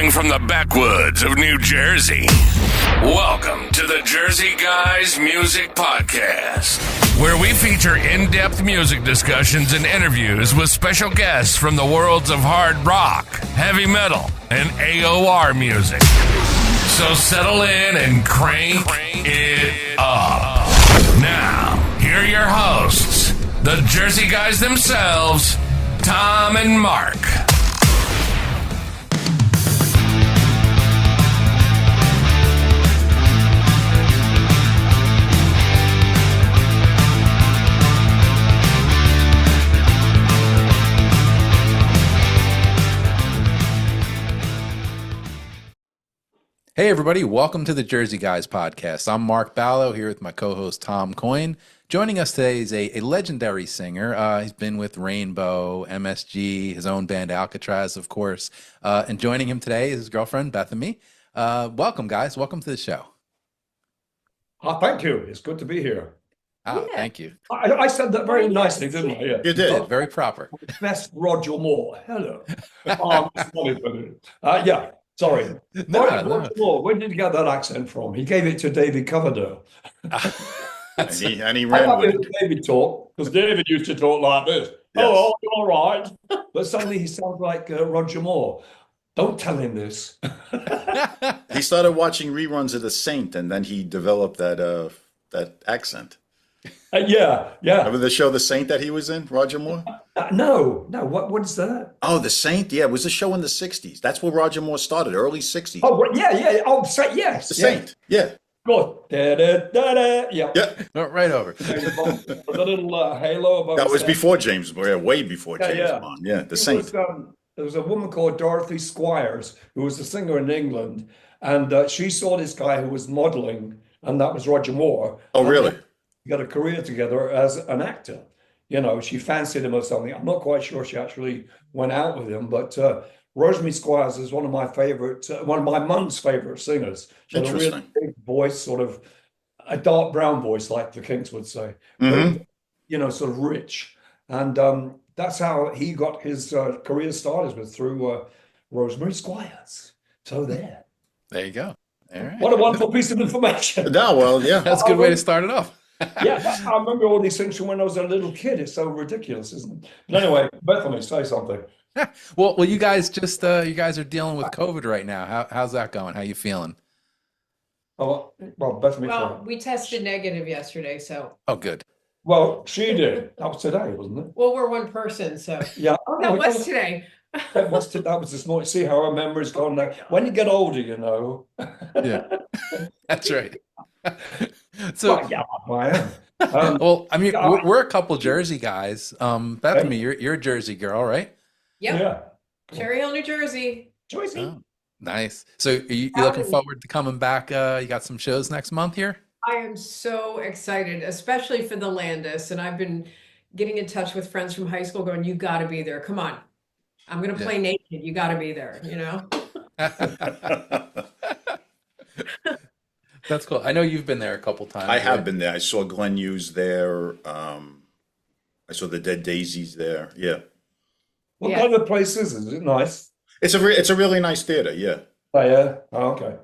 Hailing from the backwoods of New Jersey, welcome to the Jersey Guys Music Podcast, where we feature in-depth music discussions and interviews with special guests from the worlds of hard rock, heavy metal, and AOR music. So settle in and crank it up. Now, here are your hosts, the Jersey Guys themselves, Tom and Mark. Hey everybody, welcome to the Jersey Guys podcast. I'm Mark Ballo here with my co-host Tom Coyne. Joining us today is a legendary singer. He's been with Rainbow, MSG, his own band Alcatrazz, of course. And joining him today is his girlfriend Bethany. Welcome guys, welcome to the show. Thank you, it's good to be here. Thank you. I said that very nicely, didn't I? Yeah. You did, very proper. Best Roger Moore, hello. Yeah. Sorry. No. Roger Moore, where did you get that accent from? He gave it to David Coverdale. and he ran with it. David talk, because David used to talk like this. Yes. Oh, all right. But suddenly he sounds like Roger Moore. Don't tell him this. He started watching reruns of The Saint, and then he developed that accent. Yeah. Remember the show The Saint that he was in, Roger Moore? No. What is that? Oh, The Saint? Yeah, it was a show in the 60s. That's where Roger Moore started, early 60s. Oh, yeah. Oh, yes. The Saint, yeah. Good. Yeah. No, right over. The little halo above. That was before James Bond, way before James Bond. Yeah, The Saint. There was a woman called Dorothy Squires who was a singer in England, and she saw this guy who was modeling, and that was Roger Moore. Oh, really? They got a career together as an actor. You know, she fancied him or something. I'm not quite sure she actually went out with him, but Rosemary Squires is one of my favorite, one of my mum's favorite singers. She had a really big voice, sort of a dark brown voice, like the Kinks would say. Mm-hmm. But, you know, sort of rich. And that's how he got his career started, was through Rosemary Squires. So there. There you go. All right. What a wonderful piece of information. No, well, yeah. That's a good way to start it off. Yeah, I remember all these things from when I was a little kid. It's so ridiculous, isn't it? But anyway, Bethany, say something. Well, you guys just you guys are dealing with COVID right now. How's that going? How you feeling? Oh, well, Bethany. Well, we tested negative yesterday, so. Oh, good. Well, she did. That was today, wasn't it? Well, we're one person, so. Yeah. That was today. That was this morning. See how our memory's gone now. When you get older, you know. Yeah, that's right. So, well, yeah, I am. well, I mean, we're a couple Jersey guys. Bethany, you're a Jersey girl, right? Yep. Yeah. Cherry Hill, New Jersey. Jersey. Oh, nice. So, you looking forward to coming back? You got some shows next month here? I am so excited, especially for the Landis. And I've been getting in touch with friends from high school going, you got to be there. Come on. I'm going to play naked. You got to be there, you know? That's cool. I know you've been there a couple times. I have been there. I saw Glenn Hughes there. I saw the Dead Daisies there. Yeah. What kind of place is it? Is it nice? It's a really nice theater. Yeah. Oh, yeah. Oh, okay.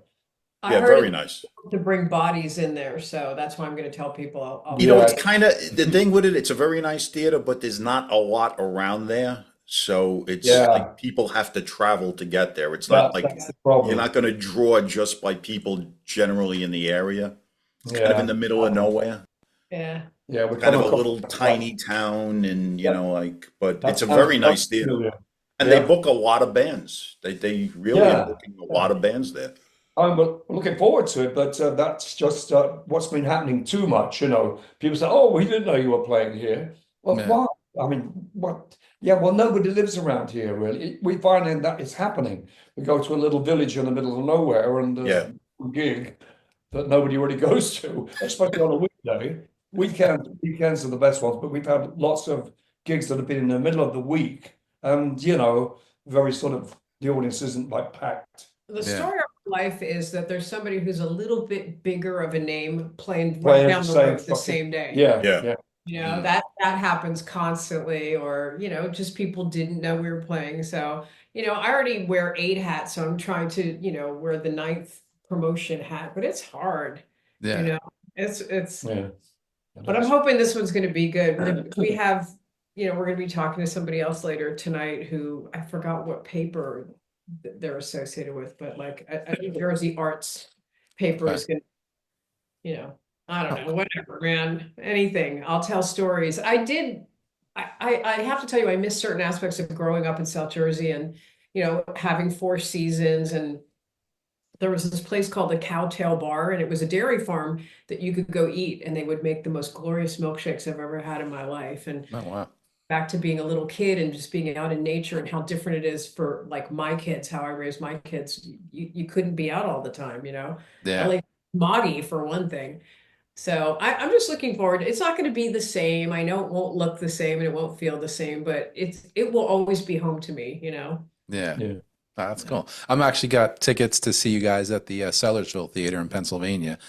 I heard very nice. To bring bodies in there, so that's why I'm going to tell people. You know, it's kind of the thing with it. It's a very nice theater, but there's not a lot around there. So it's like people have to travel to get there. It's not like you're not going to draw just by people generally in the area. It's kind of in the middle of nowhere. Yeah. Yeah. We're kind of a little tiny town, and but it's a very nice theater. And they book a lot of bands. They really are booking a lot of bands there. I'm looking forward to it, but that's just what's been happening too much. You know, people say, "Oh, we didn't know you were playing here." Well, why? I mean, what? Yeah, well, nobody lives around here, really. We find that it's happening. We go to a little village in the middle of nowhere and a gig that nobody really goes to, especially on a weekday. Weekends are the best ones, but we've had lots of gigs that have been in the middle of the week, and very sort of the audience isn't like packed. The story of life is that there's somebody who's a little bit bigger of a name playing right down the road the same day. Yeah. You know, that happens constantly, or, just people didn't know we were playing. So, I already wear 8 hats, so I'm trying to, wear the 9th promotion hat, but it's hard. Yeah. It's, Yeah. but I'm hoping this one's going to be good. We have, we're going to be talking to somebody else later tonight who I forgot what paper they're associated with, but like a New Jersey arts paper is going to, I don't know, whatever, man, anything. I'll tell stories. I have to tell you, I miss certain aspects of growing up in South Jersey and, having 4 seasons. And there was this place called the Cowtail Bar, and it was a dairy farm that you could go eat, and they would make the most glorious milkshakes I've ever had in my life. And Oh, wow. back to being a little kid and just being out in nature and how different it is for like my kids, how I raised my kids. You couldn't be out all the time, Yeah. I like smoggy for one thing. So I'm just looking forward. It's not going to be the same. I know it won't look the same and it won't feel the same, but it will always be home to me, Yeah. Yeah. That's cool. I'm actually got tickets to see you guys at the Sellersville Theater in Pennsylvania.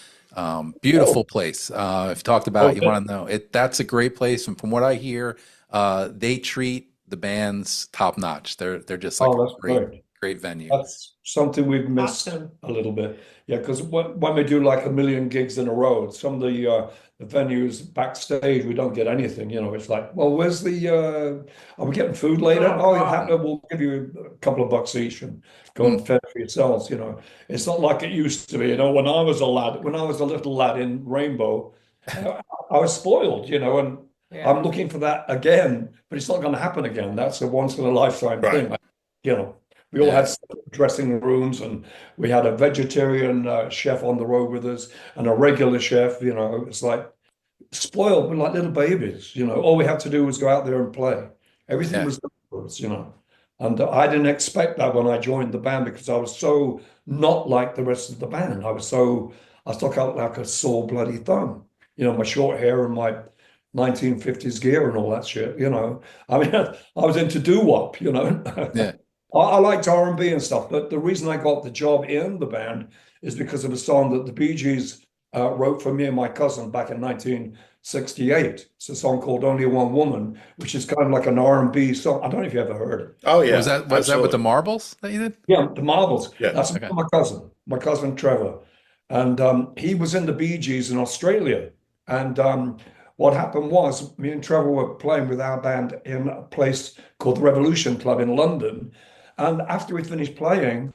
Beautiful place. If you talked about it, you want to know it. That's a great place. And from what I hear, they treat the bands top notch. They're just like a great venue. That's something we've missed a little bit. Yeah, because when we do like 1 million gigs in a row, some of the venues backstage, we don't get anything. It's like, well, where's are we getting food later? We'll give you a couple of bucks each and go and fend for yourselves. It's not like it used to be. When I was a lad, when I was a little lad in Rainbow, I was spoiled. And I'm looking for that again, but it's not going to happen again. That's a once in a lifetime thing. We all had dressing rooms, and we had a vegetarian chef on the road with us and a regular chef. It's like spoiled, but like little babies. All we had to do was go out there and play. Everything was good, and I didn't expect that when I joined the band, because I was so not like the rest of the band. I stuck out like a sore bloody thumb. My short hair and my 1950s gear and all that shit. I was into doo-wop. Yeah. I liked R&B and stuff, but the reason I got the job in the band is because of a song that the Bee Gees wrote for me and my cousin back in 1968. It's a song called Only One Woman, which is kind of like an R&B song. I don't know if you ever heard it. Oh, yeah. Was that with the Marbles that you did? Yeah, the Marbles. Yeah. That's my cousin Trevor. And he was in the Bee Gees in Australia. And what happened was, me and Trevor were playing with our band in a place called the Revolution Club in London. And after we finished playing,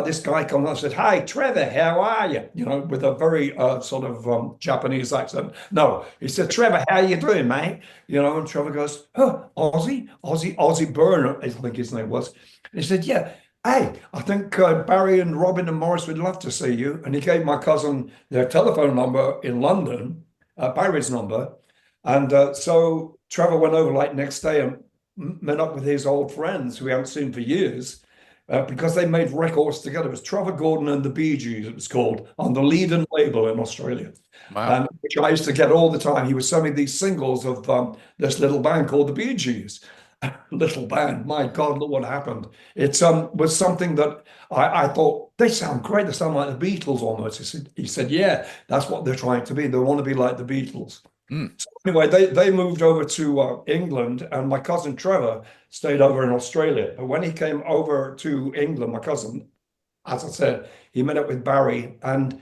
this guy comes up and said, "Hi, Trevor, how are you?" With a very sort of Japanese accent. No, he said, "Trevor, how you doing, mate?" And Trevor goes, "Oh, Ozzy Burner," I think his name was. And he said, "Yeah, hey, I think Barry and Robin and Morris would love to see you." And he gave my cousin their telephone number in London, Barry's number. And so Trevor went over like next day and met up with his old friends who we haven't seen for years, because they made records together. It was Trevor Gordon and the Bee Gees, it was called, on the Leiden label in Australia. Wow. Which I used to get all the time. He was sending me these singles of this little band called the Bee Gees. Little band, my God, look what happened. It was something that I thought, they sound great. They sound like the Beatles almost. He said, yeah, that's what they're trying to be. They want to be like the Beatles. So anyway, they moved over to England, and my cousin Trevor stayed over in Australia. But when he came over to England, my cousin, as I said, he met up with Barry, and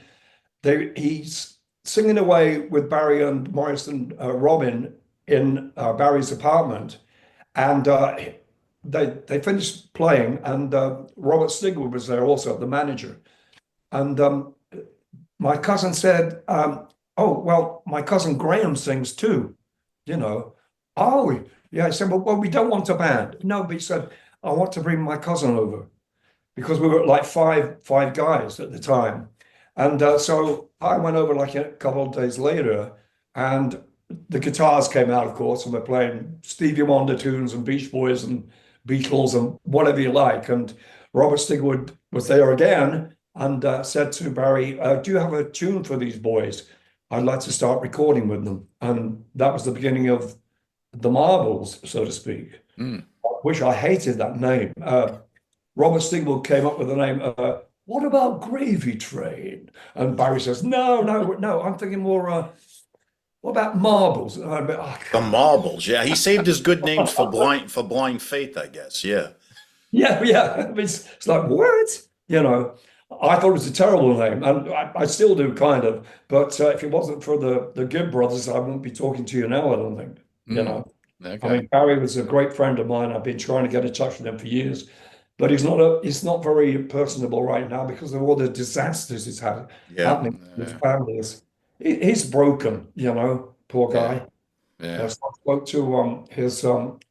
he's singing away with Barry and Morris and Robin in Barry's apartment. And they finished playing, and Robert Stigwood was there also, the manager. And my cousin said, "Oh, well, my cousin Graham sings too, Oh, yeah. I said, well, we don't want a band. No, but he said, I want to bring my cousin over, because we were like five guys at the time. And so I went over like a couple of days later, and the guitars came out, of course, and we're playing Stevie Wonder tunes and Beach Boys and Beatles and whatever you like. And Robert Stigwood was there again and said to Barry, "Do you have a tune for these boys? I'd like to start recording with them." And that was the beginning of the Marbles, so to speak, which I hated that name. Robert Stigwood came up with the name, "What about Gravy Train?" And Barry says, no, I'm thinking more, what about Marbles? And The Marbles, yeah. He saved his good names for blind faith, I guess. Yeah. Yeah, yeah. It's like, what? You know, I thought it was a terrible name, and I still do kind of. But if it wasn't for the Gibb brothers, I wouldn't be talking to you now, I don't think. You know, Okay. I mean, Barry was a great friend of mine. I've been trying to get in touch with him for years, but he's not very personable right now because of all the disasters he's had happening with families. He's broken, you know, poor guy. Yeah. So I spoke to his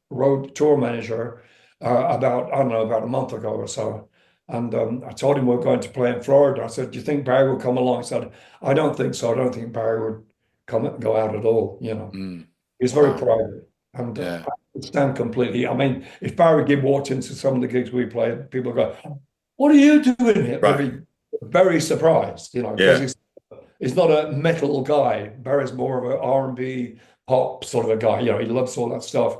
road tour manager about, I don't know, about a month ago or so. And I told him we're going to play in Florida. I said, do you think Barry will come along? He said, I don't think so. I don't think Barry would go out at all, you know. He's very private. And I understand completely. I mean, if Barry Gibb walked into some of the gigs we played, people go, what are you doing here? Right. They'd be very surprised, you know, because he's not a metal guy. Barry's more of an R&B pop sort of a guy. You know, he loves all that stuff.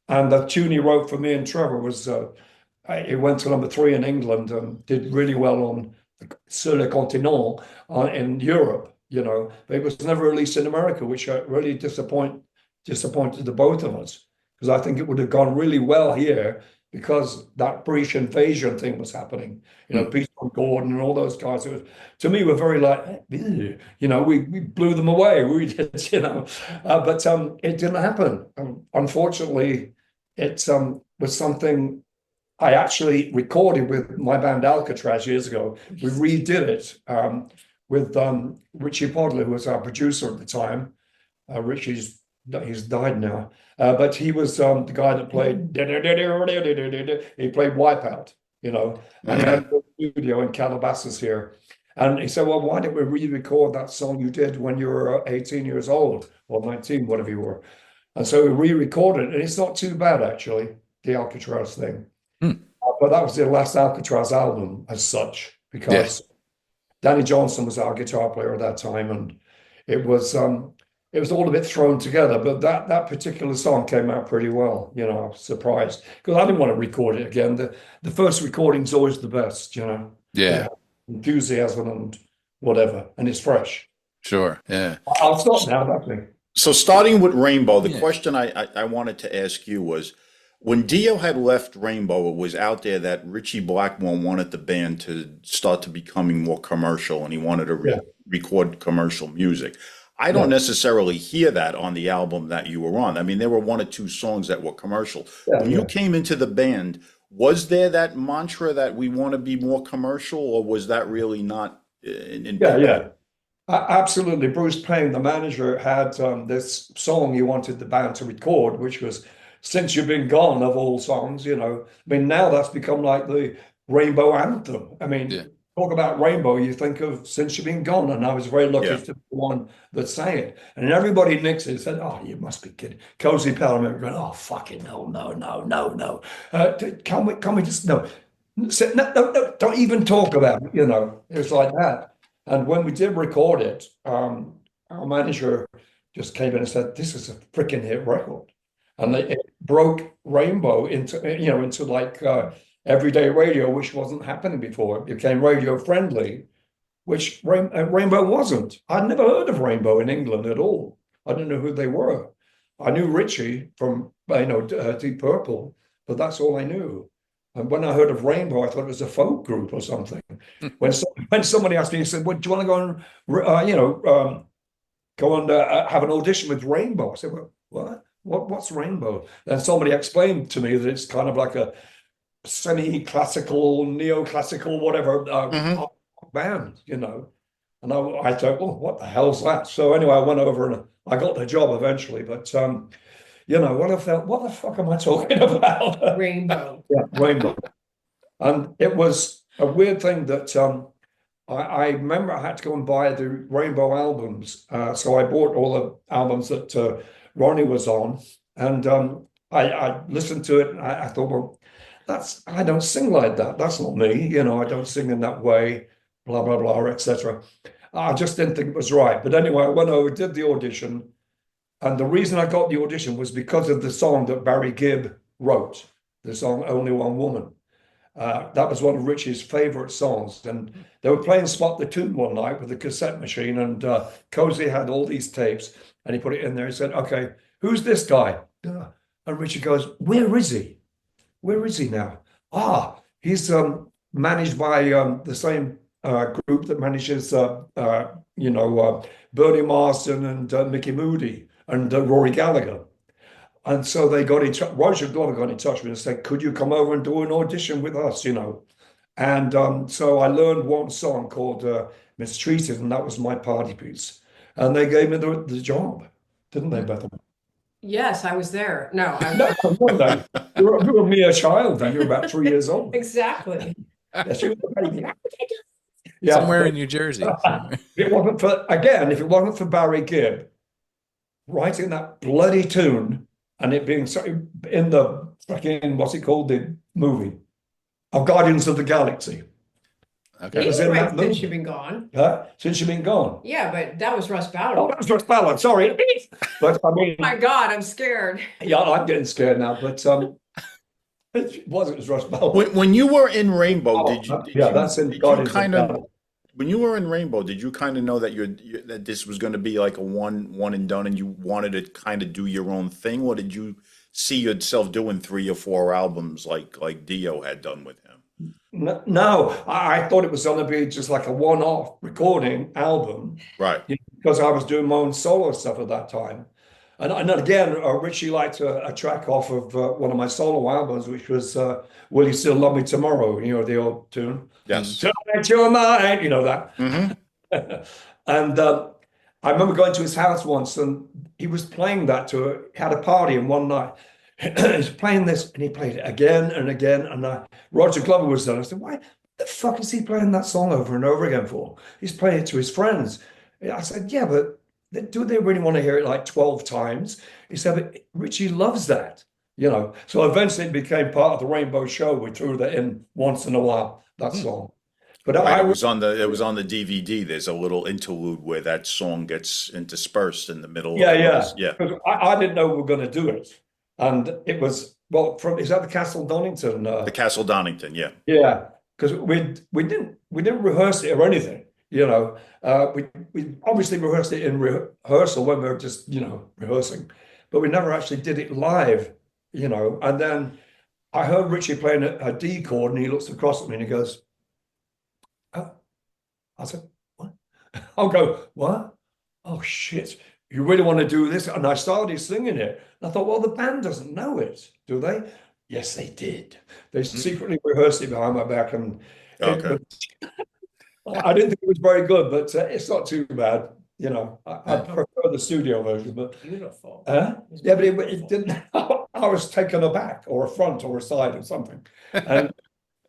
And the tune he wrote for me and Trevor was, it went to #3 in England and did really well on Sur le Continent in Europe, you know, but it was never released in America, which really disappointed the both of us, because I think it would have gone really well here because that British invasion thing was happening. You know, Peter Gordon and all those guys, to me, were very like, you know, we blew them away. We did, you know, but it didn't happen. Unfortunately, it was something I actually recorded with my band Alcatrazz years ago. We redid it with Richie Podler, who was our producer at the time. Richie's he's died now, but he was the guy that played. He played Wipeout, you know, and he had a studio in Calabasas here. And he said, "Well, why don't we re-record that song you did when you were 18 years old or 19, whatever you were?" And so we re-recorded it, and it's not too bad actually, the Alcatrazz thing. But that was the last Alcatrazz album as such, because Danny Johnson was our guitar player at that time, and it was all a bit thrown together. But that particular song came out pretty well. You know, I was surprised because I didn't want to record it again. The first recording's always the best, you know. Yeah. Enthusiasm and whatever, and it's fresh. Sure. Yeah. I'll stop now, that thing. So starting with Rainbow, the question I wanted to ask you was, when Dio had left Rainbow, it was out there that Richie Blackmore wanted the band to start to becoming more commercial, and he wanted to record commercial music. I don't necessarily hear that on the album that you were on. I mean, there were 1 or 2 songs that were commercial. When you came into the band, was there that mantra that we want to be more commercial, or was that really not? Absolutely. Bruce Payne, the manager, had this song he wanted the band to record, which was "Since You've Been Gone" of all songs, you know. I mean, now that's become like the Rainbow anthem. I mean, talk about Rainbow, you think of "Since You've Been Gone," and I was very lucky to be the one that sang it. And everybody next to it said, "Oh, you must be kidding." Cozy Palmer going, "Oh, fucking no. Can we just no, don't even talk about it," you know. It was like that. And when we did record it, our manager just came in and said, "This is a freaking hit record." And it broke Rainbow into like everyday radio, which wasn't happening before. It became radio friendly, which Rainbow wasn't. I'd never heard of Rainbow in England at all. I didn't know who they were. I knew Richie from Deep Purple, but that's all I knew. And when I heard of Rainbow, I thought it was a folk group or something. When somebody asked me, he said, "Well, do you want to go and have an audition with Rainbow?" I said, "Well, what? What's Rainbow?" Then somebody explained to me that it's kind of like a semi-classical, neoclassical, whatever band, you know. And I thought, "Well, what the hell's that?" So anyway, I went over and I got the job eventually. But you know, what the fuck am I talking about? Rainbow. Yeah, Rainbow. And it was a weird thing that I remember I had to go and buy the Rainbow albums. So I bought all the albums that Ronnie was on, and I listened to it, and I thought, well, I don't sing like that. That's not me. You know, I don't sing in that way, blah, blah, blah, etc. I just didn't think it was right. But anyway, I went over, did the audition. And the reason I got the audition was because of the song that Barry Gibb wrote, the song "Only One Woman." That was one of Richie's favorite songs. And they were playing Spot the Tune one night with the cassette machine, and Cozy had all these tapes, and he put it in there. He said, "Okay, who's this guy?" And Richie goes, "Where is he? Where is he now?" He's managed by the same group that manages, Bernie Marsden and Mickey Moody and Rory Gallagher. And so they got in touch. Roger Glover got in touch with me and said, "Could you come over and do an audition with us?" And so I learned one song called "Mistreated," and that was my party piece. And they gave me the job, didn't they, Bethany? Yes, I was there. No, No. You were a mere child then. You were about 3 years old. exactly. Yes, you were a baby. Somewhere in New Jersey. If it wasn't for Barry Gibb writing that bloody tune and it being so in the fucking, what's it called, the movie of Guardians of the Galaxy. Okay. It was in that Since movie. You've Been Gone. Since You've Been Gone. Yeah, but that was Russ Ballard. Oh, that was Russ Ballard, sorry. But I mean, Oh my God, I'm scared. yeah, I'm getting scared now, but it was Russ Ballard. When you were in Rainbow, That's in Guardians kind of of, Galaxy. when you were in Rainbow, did you kind of know that that this was going to be like a one and done, and you wanted to kind of do your own thing, or did you see yourself doing 3 or 4 albums like Dio had done with him? No, I thought it was going to be just like a one-off recording album, Right. because I was doing my own solo stuff at that time. And again, Richie liked a track off of one of my solo albums, which was "Will You Still Love Me Tomorrow?" The old tune. Yes. Tonight you're mine, that. Mm-hmm. And I remember going to his house once, and he was playing that had a party, and one night he's playing this, and he played it again and again. And Roger Glover was there. I said, "Why the fuck is he playing that song over and over again for? He's playing it to his friends." I said, "Yeah, but do they really want to hear it like 12 times?" He said, "But Richie loves that, So eventually it became part of the Rainbow Show. We threw that in once in a while, that song. But Right, it was on the DVD. There's a little interlude where that song gets interspersed in the middle. Yeah. Yeah. I didn't know we were going to do it. And it was, is that the Castle Donington? The Castle Donington, yeah. Yeah, because we didn't rehearse it or anything. We obviously rehearsed it in rehearsal when we were just rehearsing, but we never actually did it live. And then I heard Richie playing a D chord, and he looks across at me and he goes, "Oh." I said, "What?" I'll go, "What? Oh shit, you really want to do this?" And I started singing it. And I thought, well, the band doesn't know it, do they? Yes, they did. They secretly rehearsed it behind my back, and Okay. I didn't think it was very good, but it's not too bad. I prefer the studio version, but Beautiful. yeah, but it didn't. I was taken aback, or a front, or a side, or something, and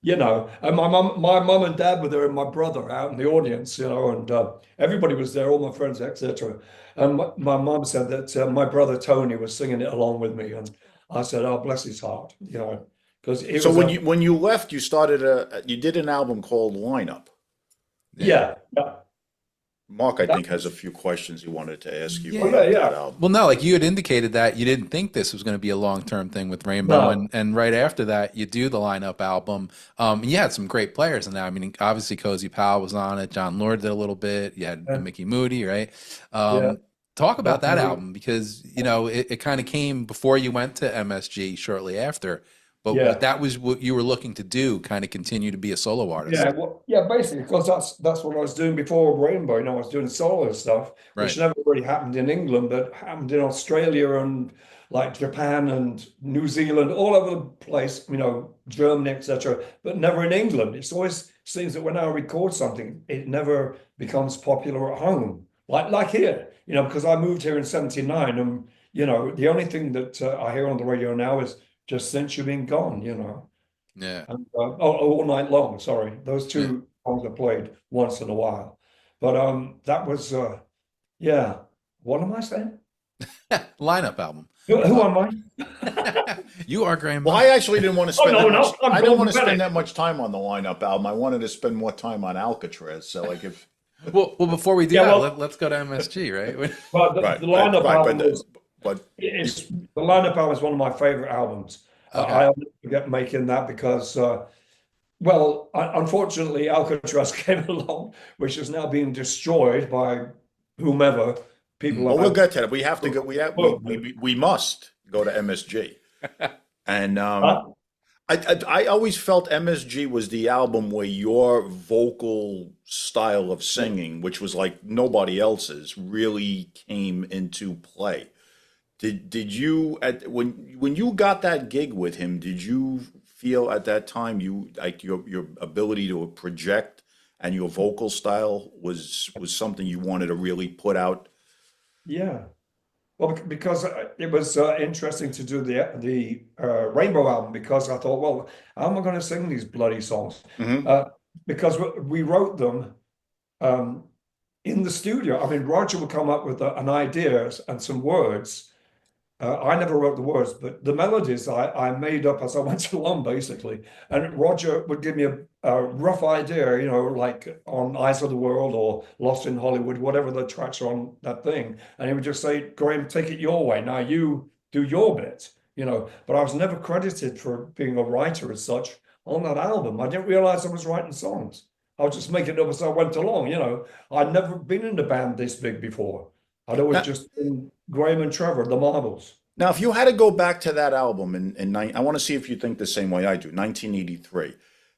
and my mum and dad were there, and my brother out in the audience, and everybody was there, all my friends, etc. And my mum said that my brother Tony was singing it along with me, and I said, "Oh, bless his heart," because it So was when you left, you did an album called Lineup. yeah. Mark, I think, has a few questions he wanted to ask you Yeah. about Yeah. that album. Well, no, like you had indicated that you didn't think this was going to be a long-term thing with Rainbow, No. and right after that, you do the Lineup album. And you had some great players in that. I mean, obviously, Cozy Powell was on it. John Lord did a little bit. You had Mickey Moody, right? Yeah. Talk about that Definitely. album, because it kind of came before you went to MSG, shortly after. But Yeah. that was what you were looking to do, kind of continue to be a solo artist. Basically, because that's what I was doing before Rainbow. I was doing solo stuff, which Right. never really happened in England, but happened in Australia and like Japan and New Zealand, all over the place, Germany, etc., but never in England. It always seems that when I record something, it never becomes popular at home, like here, because I moved here in '79, and the only thing that I hear on the radio now is "Just Since You've Been Gone," Yeah. and All Night Long. Sorry, those two songs are played once in a while, but that was What am I saying? Lineup album. Who am I? You are Graham. Well, I actually didn't want to spend. I'm I didn't want to Bennett. spend that much time on the Lineup album. I wanted to spend more time on Alcatrazz. So, like, if Well, before we do Yeah, that, well- let's go to MSG, right? But the lineup album but is the lineup album is one of my favorite albums. Okay. I'll never forget making that because, unfortunately, Alcatrazz came along, which is now being destroyed by whomever. People. Well, we'll get to that. We have to go. We must go to MSG, and I always felt MSG was the album where your vocal style of singing, which was like nobody else's, really came into play. Did you when you got that gig with him, did you feel at that time you like your ability to project and your vocal style was something you wanted to really put out? Yeah. Well, because it was interesting to do the Rainbow album, because I thought, well, how am I going to sing these bloody songs? Because we wrote them in the studio. I mean, Roger would come up with an idea and some words. I never wrote the words, but the melodies I made up as I went along, basically. And Roger would give me a rough idea, you know, like on Eyes of the World or Lost in Hollywood, whatever the tracks are on that thing. And he would just say, Graham, take it your way. Now you do your bit, you know. But I was never credited for being a writer as such on that album. I didn't realize I was writing songs. I was just making it up as I went along, you know. I'd never been in a band this big before. I'd always just been Graham and Trevor, the Marbles. Now, if you had to go back to that album I want to see if you think the same way I do, 1983.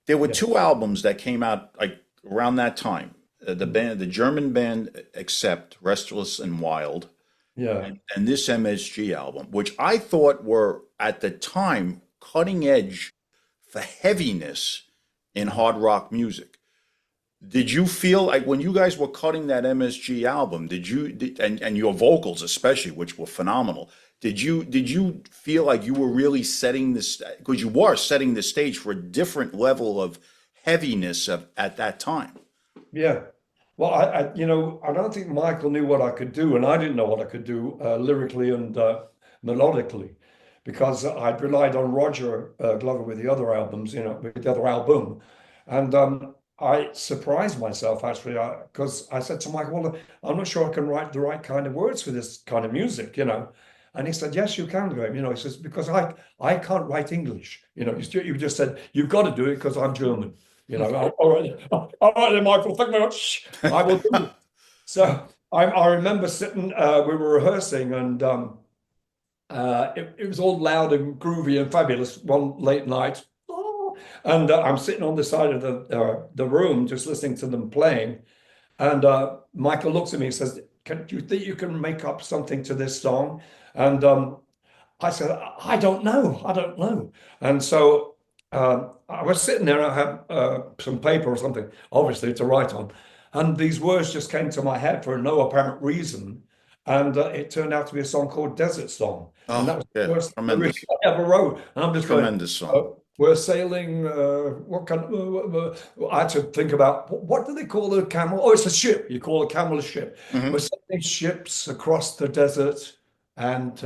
There were two albums that came out like around that time. The German band Accept, Restless and Wild, and this MSG album, which I thought were at the time cutting edge for heaviness in hard rock music. Did you feel like when you guys were cutting that MSG album, and your vocals especially, which were phenomenal, did you feel like you were really setting this, because you were setting the stage for a different level of heaviness at that time? Yeah. Well, I don't think Michael knew what I could do, and I didn't know what I could do lyrically and melodically, because I'd relied on Roger Glover with the other albums, you know, with the other album. And I surprised myself, actually, because I said to Michael, well, I'm not sure I can write the right kind of words for this kind of music, you know. And he said, yes, you can, Graham. You know, he says, because I can't write English. You know, you just said, you've got to do it because I'm German. You know, all right then, Michael, thank you very much. I will do it. So I remember sitting, we were rehearsing, and it was all loud and groovy and fabulous one late night. And I'm sitting on the side of the room just listening to them playing. And Michael looks at me and says, do you think you can make up something to this song? And I said, I don't know. And so I was sitting there, and I had some paper or something, obviously, to write on. And these words just came to my head for no apparent reason. And it turned out to be a song called Desert Song. And that was the first lyric I ever wrote. And I'm just tremendous song. We're sailing, what kind of, I had to think about, what do they call the camel? Oh, it's a ship. You call a camel a ship. We're sailing ships across the desert and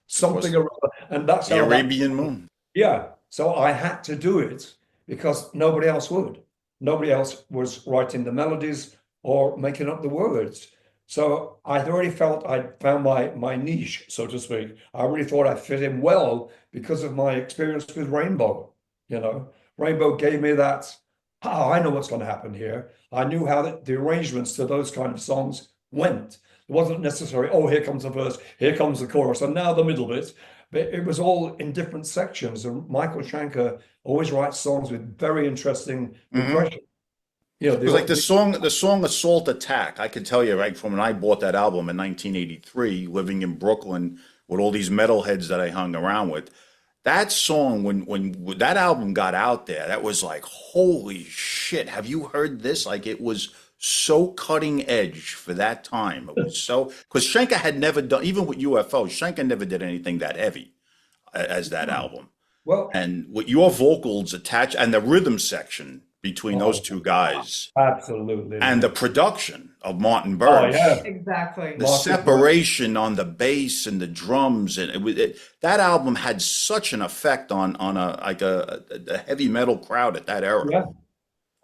something around, and that's the Arabian Moon. Yeah. So I had to do it because nobody else would. Nobody else was writing the melodies or making up the words. So I already felt I'd found my niche, so to speak. I really thought I fit in well because of my experience with Rainbow. You know, Rainbow gave me that, I know what's going to happen here. I knew how the arrangements to those kind of songs went. It wasn't necessary, oh, here comes the verse, here comes the chorus, and now the middle bit. But it was all in different sections. And Michael Schenker always writes songs with very interesting progression. You know, it was like the song Assault Attack. I can tell you, right, from when I bought that album in 1983, living in Brooklyn with all these metalheads that I hung around with. That song, when that album got out there, that was like, holy shit, have you heard this? Like, it was so cutting edge for that time. It was so, because Schenker had never done, even with UFO, Schenker never did anything that heavy as that album. Well, and with your vocals attached and the rhythm section between those two guys, absolutely, and the production of Martin Birch, exactly, the separation on the bass and the drums, and that album had such an effect on a heavy metal crowd at that era. Yeah,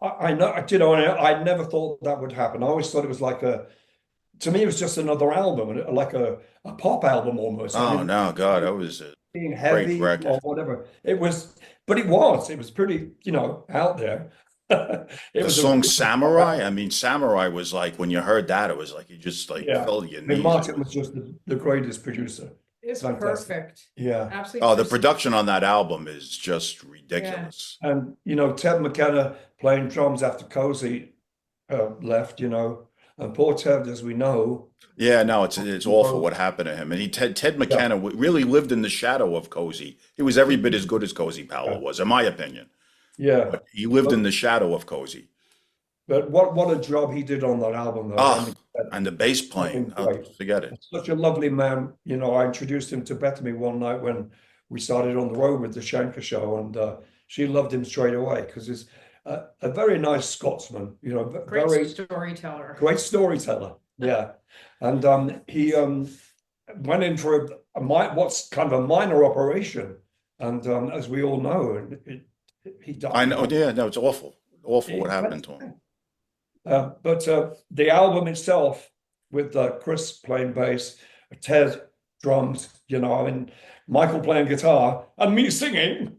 I know. You know, I never thought that would happen. I always thought it was like to me, it was just another album, like a pop album almost. Oh no, God, that was being heavy or whatever. It was, but it was pretty, you know, out there. The song Samurai, I mean, Samurai was like, when you heard that, it was like you just like fell to your knees. Martin was just the greatest producer. It's fantastic. perfect. Yeah. Absolutely. Oh, the production on that album is just ridiculous. Yeah. And, you know, Ted McKenna playing drums after Cozy left, you know, and poor Ted, as we know. Yeah, no, it's awful what happened to him. And Ted McKenna really lived in the shadow of Cozy. He was every bit as good as Cozy Powell was, in my opinion. Yeah. But he lived in the shadow of Cozy. But what a job he did on that album, though. Oh, and the bass playing, forget it. Such a lovely man. You know, I introduced him to Bethany one night when we started on the road with the Schenker show, and she loved him straight away because he's a very nice Scotsman. You know, great storyteller. Great storyteller. Yeah, and he went in for what's kind of a minor operation, and as we all know, he died. I know. Yeah, no, it's awful. Awful what happened to him. But the album itself, with Chris playing bass, Ted drums, you know, I mean, Michael playing guitar, and me singing.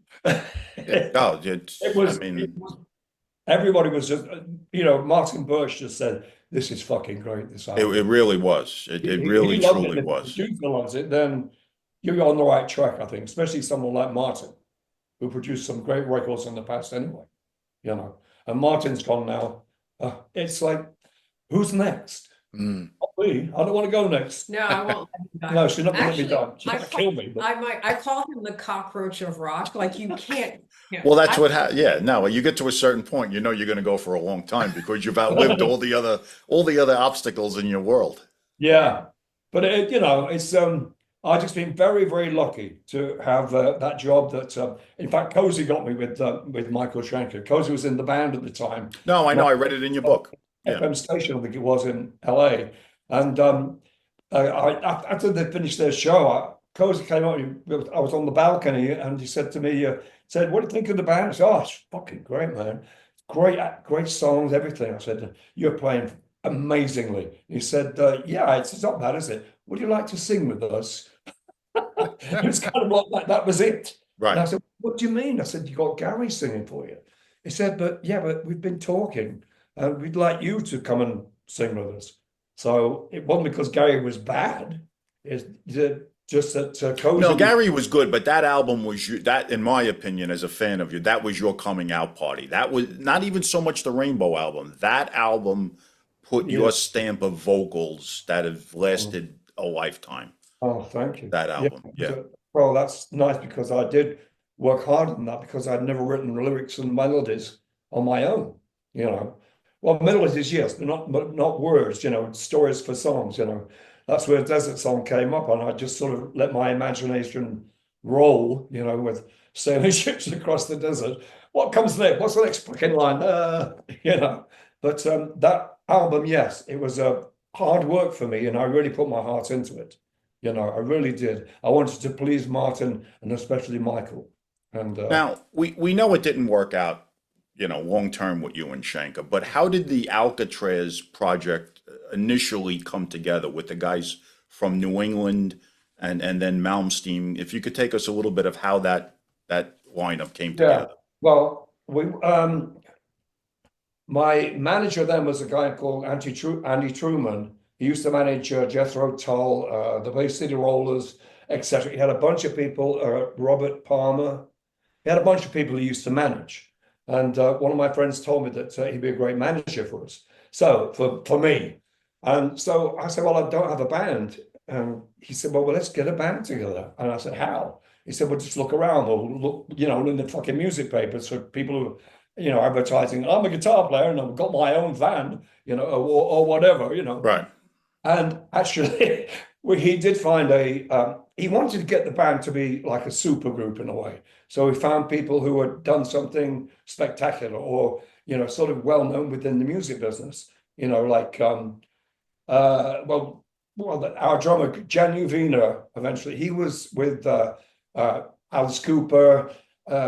Everybody was just, you know, Martin Birch just said, "This is fucking great." This album. It really was. It really truly was. If the producer loves it, then you're on the right track, I think. Especially someone like Martin, who produced some great records in the past, anyway. You know, and Martin's gone now. It's like, who's next? Not me. I don't want to go next. No, I won't let him die. No, she's not going to let me die. She's going to kill me. But... I call him the cockroach of rock. Like, you can't. Well, that's what happened. Yeah, no, you get to a certain point, you know you're going to go for a long time because you've outlived all the other obstacles in your world. Yeah, but you know, it's I've just been very, very lucky to have that job. That in fact, Cozy got me with Michael Schenker. Cozy was in the band at the time. No, I know. I read it in your book. FM station, I think it was in LA, and after they finished their show, Cozy came up. I was on the balcony, and he said to me, "Said, what do you think of the band?" I said, "Oh, it's fucking great, man. Great songs, everything." I said, "You're playing amazingly." He said, "Yeah, it's not bad, is it? Would you like to sing with us?" It was kind of like that was it. Right. And I said, "What do you mean?" I said, "You got Gary singing for you." He said, "But we've been talking, and we'd like you to come and sing with us." So it wasn't because Gary was bad. It's just that Cozy. No, Gary was good, but that album was that, in my opinion, as a fan of you, that was your coming out party. That was not even so much the Rainbow album. That album put your stamp of vocals that have lasted a lifetime. Oh, thank you. That album, yeah. Well, that's nice because I did work hard on that because I'd never written lyrics and melodies on my own, you know. Well, melodies, yes, but not words, you know, stories for songs, you know. That's where Desert Song came up, and I just sort of let my imagination roll, you know, with sailing ships across the desert. What comes next? What's the next fucking line? You know. But that album, yes, it was hard work for me, and I really put my heart into it. You know, I really did. I wanted to please Martin and especially Michael. And now we know it didn't work out, you know, long term with you and Schenker, but how did the Alcatrazz project initially come together with the guys from New England and then Malmsteen? If you could take us a little bit of how that lineup came together. Well, my manager then was a guy called Andy Truman. He used to manage Jethro Tull, the Bay City Rollers, etc. He had a bunch of people, Robert Palmer. He had a bunch of people he used to manage. And one of my friends told me that he'd be a great manager for us. So for me. And so I said, well, I don't have a band. And he said, well, let's get a band together. And I said, how? He said, well, just look around or look, you know, in the fucking music papers for people who, you know, advertising, I'm a guitar player and I've got my own van, you know, or whatever, you know. Right. And actually, he did find he wanted to get the band to be like a super group in a way. So he found people who had done something spectacular or, you know, sort of well known within the music business, you know, like, our drummer, Jan Uvina, eventually, he was with Alice Cooper.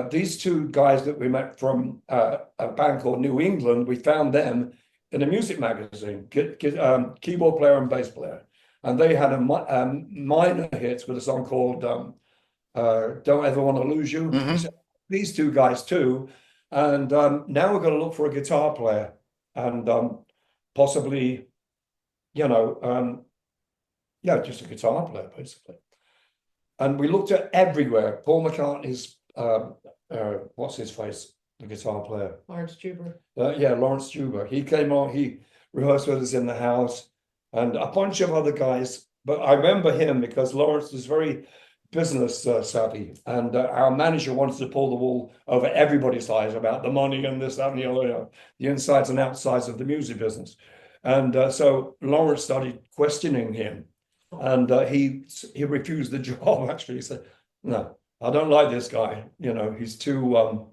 These two guys that we met from a band called New England, we found them in a music magazine, keyboard player and bass player. And they had a minor hit with a song called Don't Ever Want to Lose You. Mm-hmm. So these two guys too. And now we're going to look for a guitar player and possibly, you know, just a guitar player, basically. And we looked at everywhere. Paul McCartney's, what's his face? The guitar player. Lawrence Juber. Yeah, Lawrence Juber. He came on, he rehearsed with us in the house, and a bunch of other guys. But I remember him because Lawrence was very business savvy, and our manager wanted to pull the wool over everybody's eyes about the money and this, that, and the other, you know, the insides and outsides of the music business. And so Lawrence started questioning him, and he refused the job. Actually, he said, "No, I don't like this guy. You know, he's too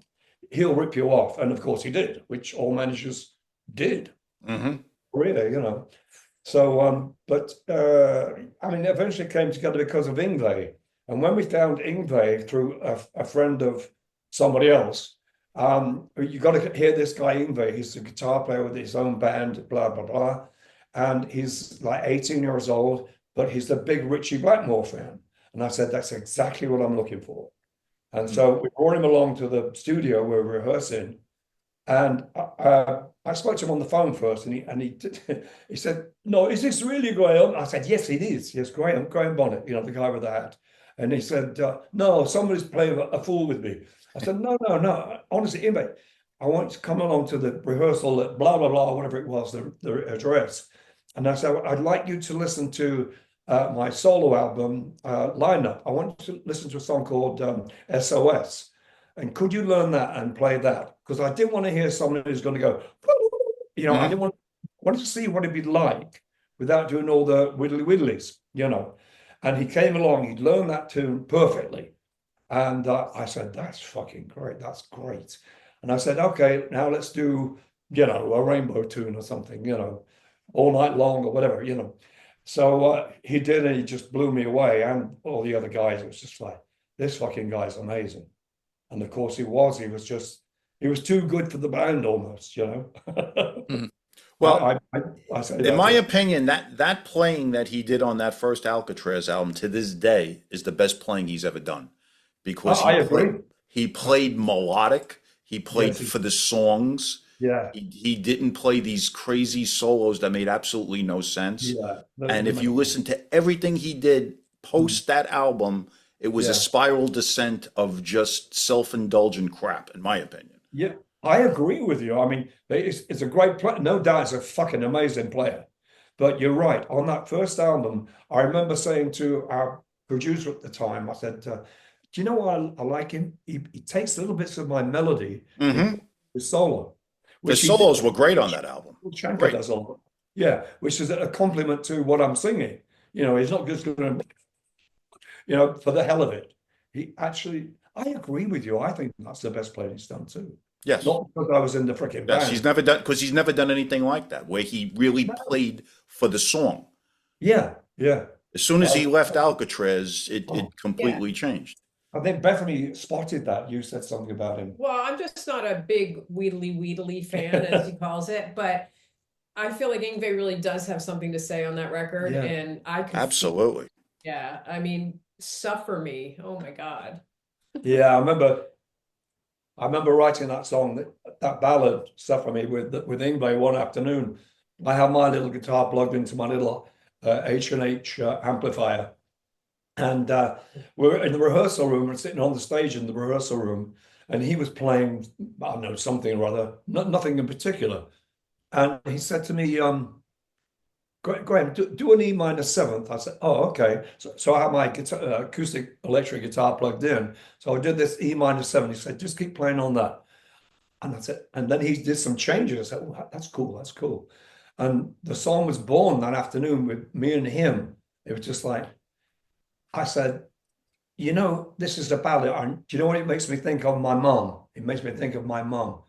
he'll rip you off." And of course he did, which all managers did. Really, you know. So but I mean, eventually came together because of Yngwie. And when we found Yngwie through a friend of somebody else, you got to hear this guy Yngwie. He's a guitar player with his own band, blah blah blah, and he's like 18 years old, but he's the big Ritchie Blackmore fan. And I said, that's exactly what I'm looking for. And so we brought him along to the studio where we're rehearsing, and I spoke to him on the phone first, and he said, "No, is this really Graham?" I said, "Yes, it is. Yes, Graham Bonnet, you know, the guy with the hat." And he said, "No, somebody's playing a fool with me." I said, "No, honestly, Yngwie, I want you to come along to the rehearsal at blah blah blah, whatever it was, the address." And I said, "I'd like you to listen to my solo album lineup. I want you to listen to a song called SOS. And could you learn that and play that? Because I didn't want to hear someone who's going to go, you know, I wanted to see what it'd be like without doing all the widdly-widdlies, you know." And he came along, he'd learned that tune perfectly. And I said, "That's fucking great. That's great." And I said, "Okay, now let's do, you know, a Rainbow tune or something, you know, All Night Long or whatever, you know." So he did, and he just blew me away, and all the other guys. It was just like, this fucking guy's amazing. And of course he was too good for the band almost, you know. Well, I say in my opinion, that playing that he did on that first Alcatrazz album to this day is the best playing he's ever done, because I agree. He played melodic. He played for the songs. Yeah. He didn't play these crazy solos that made absolutely no sense. Yeah. And if you listen to everything he did post that album, it was a spiral descent of just self-indulgent crap, in my opinion. Yeah, I agree with you. I mean, it's a great player. No doubt he's a fucking amazing player. But you're right. On that first album, I remember saying to our producer at the time, I said, "Do you know why I like him? He takes little bits of my melody with solo." The solos were great on that album. Schenker does a lot. Yeah, which is a compliment to what I'm singing. You know, he's not just going to, you know, for the hell of it. He actually, I agree with you. I think that's the best play he's done too. Yes. Not because I was in the freaking band. He's never done anything like that, where he really played for the song. Yeah. As soon as he left Alcatrazz, it completely changed. I think Bethany spotted that. You said something about him. Well, I'm just not a big Wheedly fan, as he calls it, but I feel like Yngwie really does have something to say on that record, and I could absolutely. Yeah, I mean, Suffer Me. Oh my God. Yeah, I remember writing that song, that ballad, Suffer Me, with Yngwie one afternoon. I had my little guitar plugged into my little H&H amplifier. And we're in the rehearsal room and sitting on the stage in the rehearsal room. And he was playing, I don't know, something or other, nothing in particular. And he said to me, "Graham, do an E minor seventh." I said, "Oh, okay." So I had my acoustic electric guitar plugged in. So I did this E minor seventh. He said, "Just keep playing on that." And I said, and then he did some changes. I said, "Oh, that's cool. And the song was born that afternoon with me and him. It was just like, I said, "You know, this is a ballad. Do you know what it makes me think of? My mom. It makes me think of my mom."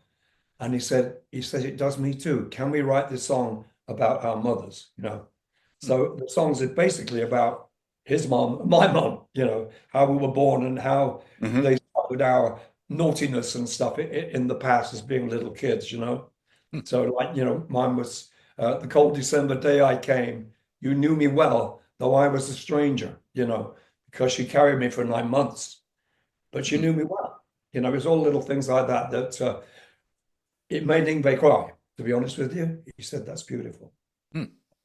And he said, "It does me too. Can we write this song about our mothers?" You know, so the songs are basically about his mom, my mom. You know, how we were born and how they suffered our naughtiness and stuff in the past as being little kids. You know, so like, you know, mine was the cold December day I came. You knew me well, though I was a stranger. You know, because she carried me for 9 months, but she knew me well. You know, it was all little things like that that it made Yngwie cry. To be honest with you, he said, "That's beautiful."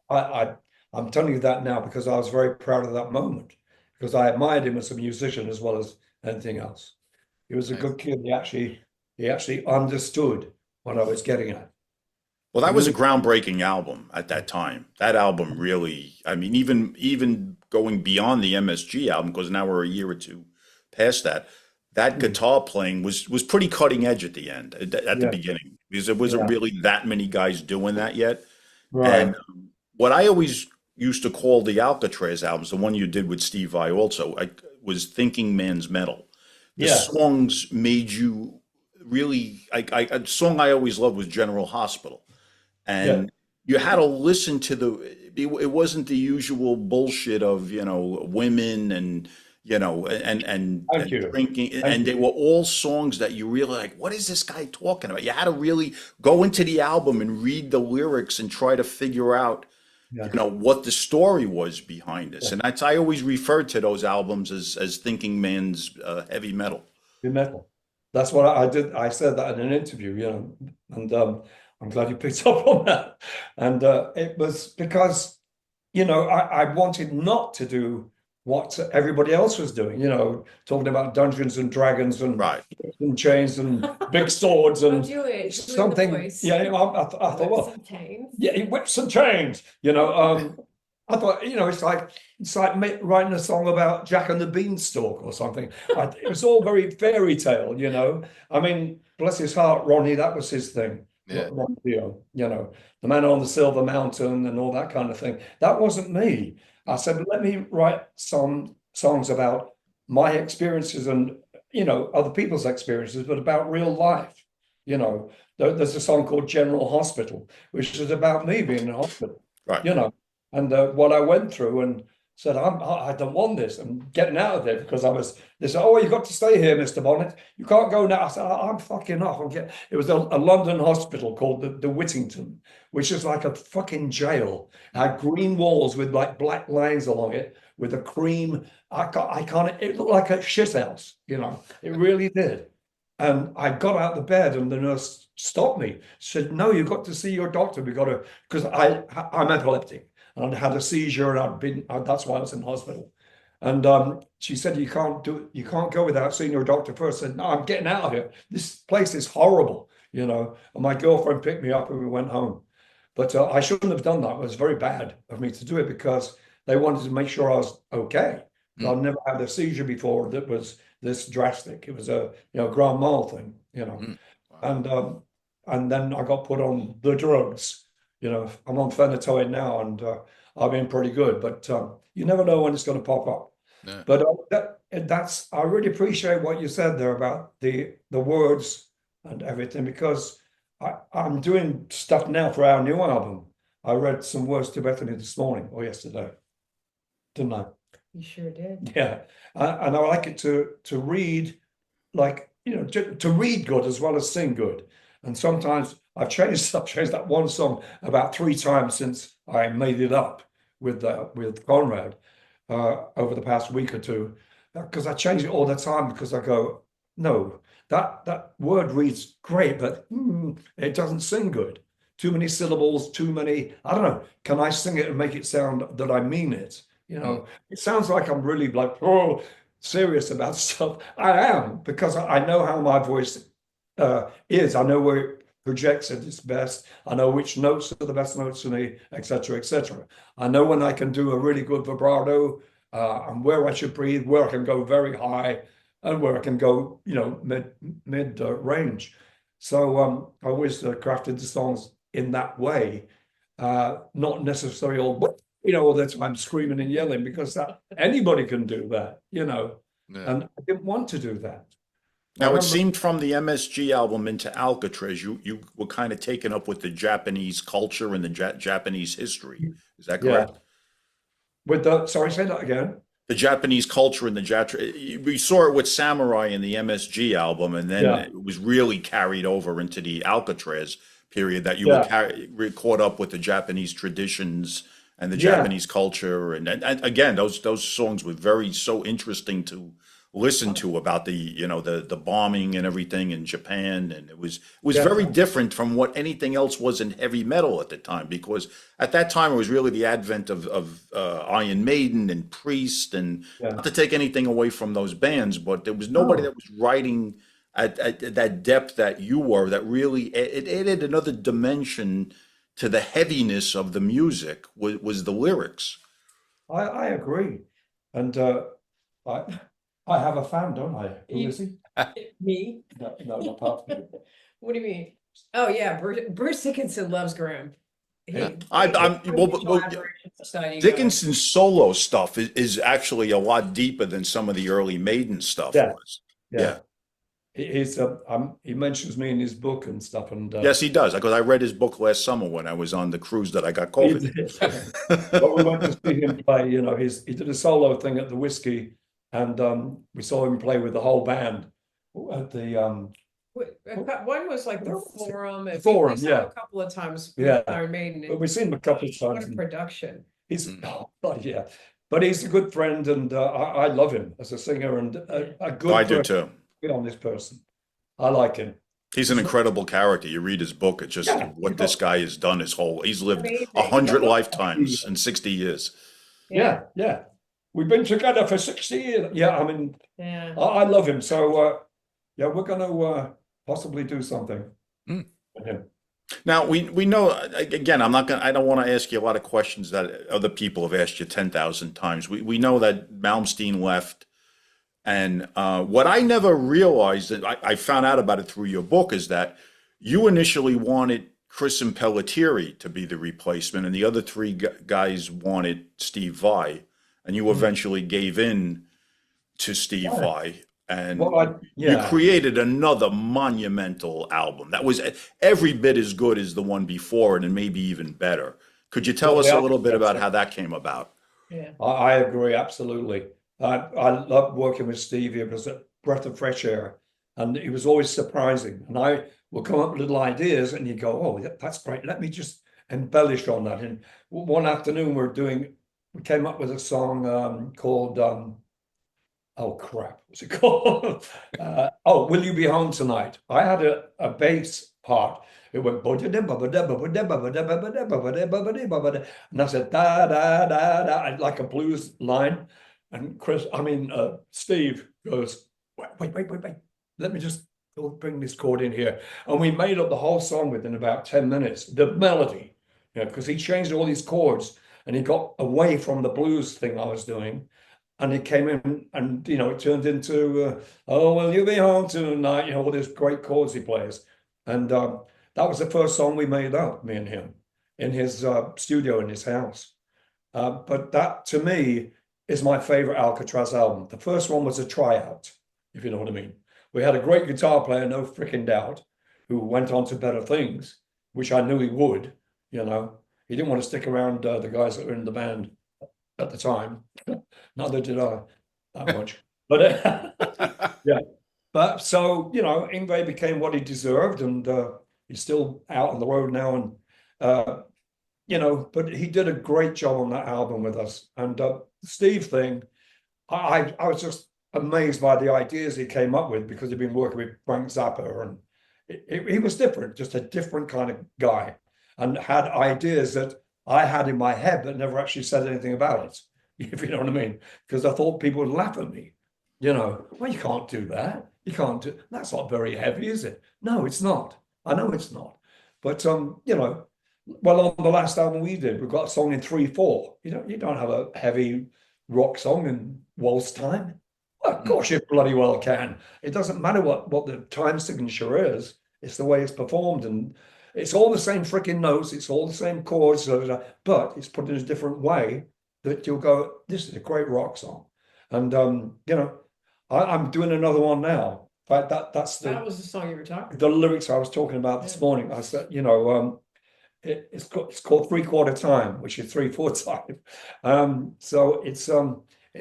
I'm telling you that now because I was very proud of that moment, because I admired him as a musician as well as anything else. He was a good kid. He actually understood what I was getting at. Well, that was a groundbreaking album at that time. That album really, I mean, even going beyond the MSG album, because now we're a year or two past that, that guitar playing was pretty cutting edge at the end, at the beginning, because there wasn't really that many guys doing that yet. Right. And what I always used to call the Alcatrazz albums, the one you did with Steve Vai also, was thinking man's metal. The songs made you really, a song I always loved was General Hospital. And you had to listen to it wasn't the usual bullshit of, women and, and drinking. And they were all songs that you really like, what is this guy talking about? You had to really go into the album and read the lyrics and try to figure out, what the story was behind this. And I always referred to those albums as thinking man's heavy metal. Heavy metal. That's what I did. I said that in an interview, and I'm glad you picked up on that. And it was because, I wanted not to do what everybody else was doing, talking about Dungeons and Dragons and, and chains and big swords and something. Yeah, I thought, well, he whips and chains, I thought, it's like writing a song about Jack and the Beanstalk or something. It was all very fairy tale, I mean, bless his heart, Ronnie, that was his thing. Yeah. Ronnie Dio, the man on the Silver Mountain and all that kind of thing. That wasn't me. I said, let me write some songs about my experiences and, other people's experiences, but about real life. There's a song called General Hospital, which is about me being in hospital, and what I went through, and said, I don't want this. I'm getting out of there because they said, oh, you've got to stay here, Mr. Bonnet. You can't go now. I said, I'm fucking off. It was a London hospital called the Whittington, which is like a fucking jail. It had green walls with like black lines along it with a cream. It looked like a shit house, it really did. And I got out of bed and the nurse stopped me, said, no, you've got to see your doctor. Because I'm epileptic. And I'd had a seizure, and that's why I was in hospital. And she said, you can't go without seeing your doctor first. I said, no, I'm getting out of here. This place is horrible, And my girlfriend picked me up and we went home. But I shouldn't have done that. It was very bad of me to do it because they wanted to make sure I was okay. I've never had a seizure before that was this drastic. It was a grand mal thing, Wow. And then I got put on the drugs. I'm on phenytoin now, and I've been pretty good, but you never know when it's going to pop up. Yeah. But I really appreciate what you said there about the words and everything, because I'm doing stuff now for our new album. I read some words to Bethany this morning or yesterday, didn't I? You sure did. Yeah, and I like it to read, like to read good as well as sing good, and sometimes. I've changed that one song about 3 times since I made it up with Conrad over the past week or two, because I change it all the time because I go, no, that word reads great, but it doesn't sing good. Too many syllables, too many. I don't know. Can I sing it and make it sound that I mean it? It sounds like I'm really like serious about stuff. I am, because I know how my voice is. I know where it projects at its best. I know which notes are the best notes for me, etc., etc. I know when I can do a really good vibrato, and where I should breathe, where I can go very high, and where I can go, mid range. So I always crafted the songs in that way, not necessarily all the time screaming and yelling, because anybody can do that, And I didn't want to do that. Now, it seemed from the MSG album into Alcatrazz, you were kind of taken up with the Japanese culture and the Japanese history. Is that correct? Yeah. Sorry, say that again. The Japanese culture and we saw it with Samurai in the MSG album, and then it was really carried over into the Alcatrazz period, that you were caught up with the Japanese traditions and the Japanese culture. And again, those songs were so interesting to listened to about the the bombing and everything in Japan, and it was very different from what anything else was in heavy metal at the time, because at that time it was really the advent of Iron Maiden and Priest, and not to take anything away from those bands, but there was nobody that was writing at that depth that you were, that really it added another dimension to the heaviness of the music, was the lyrics. I agree, and I have a fan, don't I? Who is he? Me? No, not part of me. What do you mean? Oh yeah, Bruce Dickinson loves Graham. Dickinson's solo stuff is actually a lot deeper than some of the early Maiden stuff was. Yeah. He mentions me in his book and stuff, and yes, he does, because I read his book last summer when I was on the cruise that I got COVID. But we went to see him play. He did a solo thing at the Whiskey, and we saw him play with the whole band at the one was like the Forum. The Forum, a couple of times. Iron Maiden. But we've seen him a couple of times. What a production! He's but he's a good friend, and I love him as a singer, and a good. I do too. On this person, I like him. He's an incredible character. You read his book, it's just what this guy has done. He's lived 100 lifetimes in 60 years. Yeah. We've been together for 60 years. Yeah, I mean, I love him. So, we're going to possibly do something with him. Now we know, again, I don't want to ask you a lot of questions that other people have asked you 10,000 times. We know that Malmsteen left. And what I never realized, that I found out about it through your book, is that you initially wanted Chris Impellitteri to be the replacement, and the other three guys wanted Steve Vai, and you eventually gave in to Steve Vai, and you created another monumental album that was every bit as good as the one before it, and maybe even better. Could you tell us a little bit about how that came about? Yeah, I agree, absolutely. I love working with Steve. It was a breath of fresh air, and he was always surprising. And I will come up with little ideas, and you go, "Oh, that's great. Let me just embellish on that." And one afternoon, we came up with a song called oh crap, what's it called? Will You Be Home Tonight? I had a bass part. It went and I said da da da da, like a blues line. And Steve goes, wait. Let me just bring this chord in here. And we made up the whole song within about 10 minutes. The melody, because he changed all these chords, and he got away from the blues thing I was doing. And it came in, and, it turned into, oh, will you be home tonight? All these great chords he plays. And that was the first song we made up, me and him, in his studio in his house. But that, to me, is my favorite Alcatrazz album. The first one was a tryout, if you know what I mean. We had a great guitar player, no freaking doubt, who went on to better things, which I knew he would. He didn't want to stick around the guys that were in the band at the time. Neither did I, that much. But But so, Yngwie became what he deserved, and he's still out on the road now, and but he did a great job on that album with us. And Steve thing, I was just amazed by the ideas he came up with, because he'd been working with Frank Zappa, and he was different, just a different kind of guy, and had ideas that I had in my head but never actually said anything about it, if you know what I mean, because I thought people would laugh at me. Well, you can't do that. You can't do that's not very heavy, is it? No, it's not. I know it's not. But well, on the last album we did, we've got a song in 3/4. You don't have a heavy rock song in waltz time. Well, of course you bloody well can. It doesn't matter what the time signature is. It's the way it's performed, and it's all the same freaking notes. It's all the same chords, but it's put in a different way that you'll go, this is a great rock song. And I'm doing another one now. In fact, that was the song you were talking about. The lyrics I was talking about this morning. I said, it's called 3/4 time, which is 3/4 time. So it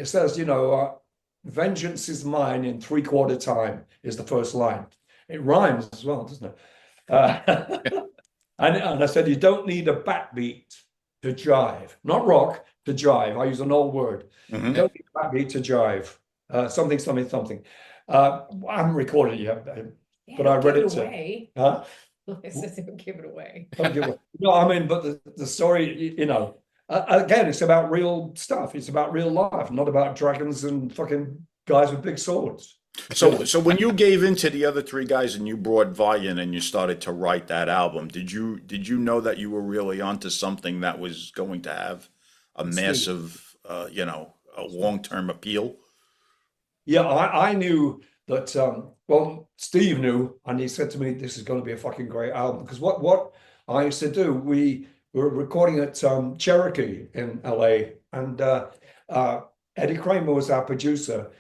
says, vengeance is mine in 3/4 time is the first line. It rhymes as well, doesn't it? And I said, you don't need a backbeat to jive, not rock, to jive. I use an old word. You don't need a backbeat to jive. something, something, something. I haven't recorded it yet, but I read it away. Huh? I said they would give it away. No, I mean, but the story, again, it's about real stuff. It's about real life, not about dragons and fucking guys with big swords. So when you gave in to the other three guys and you brought Vai in and you started to write that album, did you know that you were really onto something that was going to have a massive, a long-term appeal? Yeah, I knew that. Well, Steve knew, and he said to me, "This is going to be a fucking great album." Because what I used to do, we were recording at Cherokee in LA, and Eddie Kramer was our producer,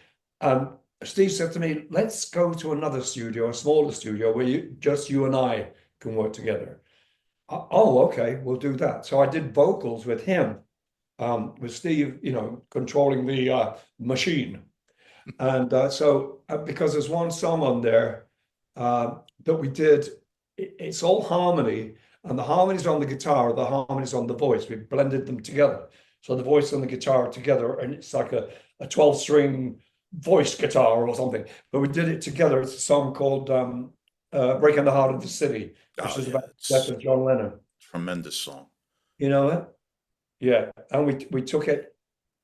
and Steve said to me, "Let's go to another studio, a smaller studio, where just you and I can work together." Oh, okay, we'll do that. So I did vocals with him, with Steve, controlling the machine. And because there's one song on there that we did, it's all harmony, and the harmony's on the guitar, the harmony's on the voice. We blended them together. So the voice and the guitar are together, and it's like a 12-string voice guitar or something. But we did it together. It's a song called Breaking the Heart of the City, which is about the death of John Lennon. Tremendous song. You know it? Yeah. And we took it.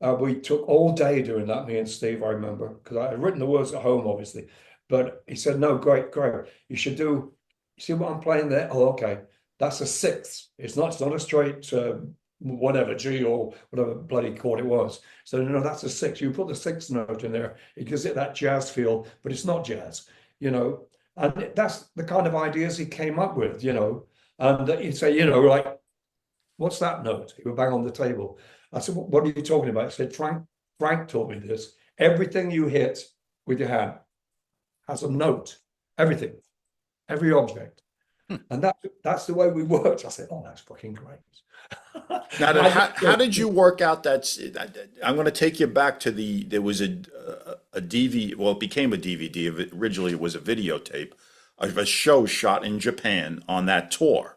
We took all day doing that, me and Steve, I remember, because I had written the words at home, obviously. But he said, "No, great. You should do, you see what I'm playing there? Oh, okay. That's a sixth. It's not a straight whatever, G or whatever bloody chord it was." So, no, that's a sixth. You put the sixth note in there, it gives it that jazz feel, but it's not jazz, And that's the kind of ideas he came up with, And he'd say, like, "What's that note?" He would bang on the table. I said, "What are you talking about?" He said, Frank told me this. Everything you hit with your hand has a note. Everything. Every object. And that's the way we worked. I said, "Oh, that's fucking great." Now, how did you work out that? I'm going to take you back to there was a DVD, well, it became a DVD. Originally, it was a videotape of a show shot in Japan on that tour.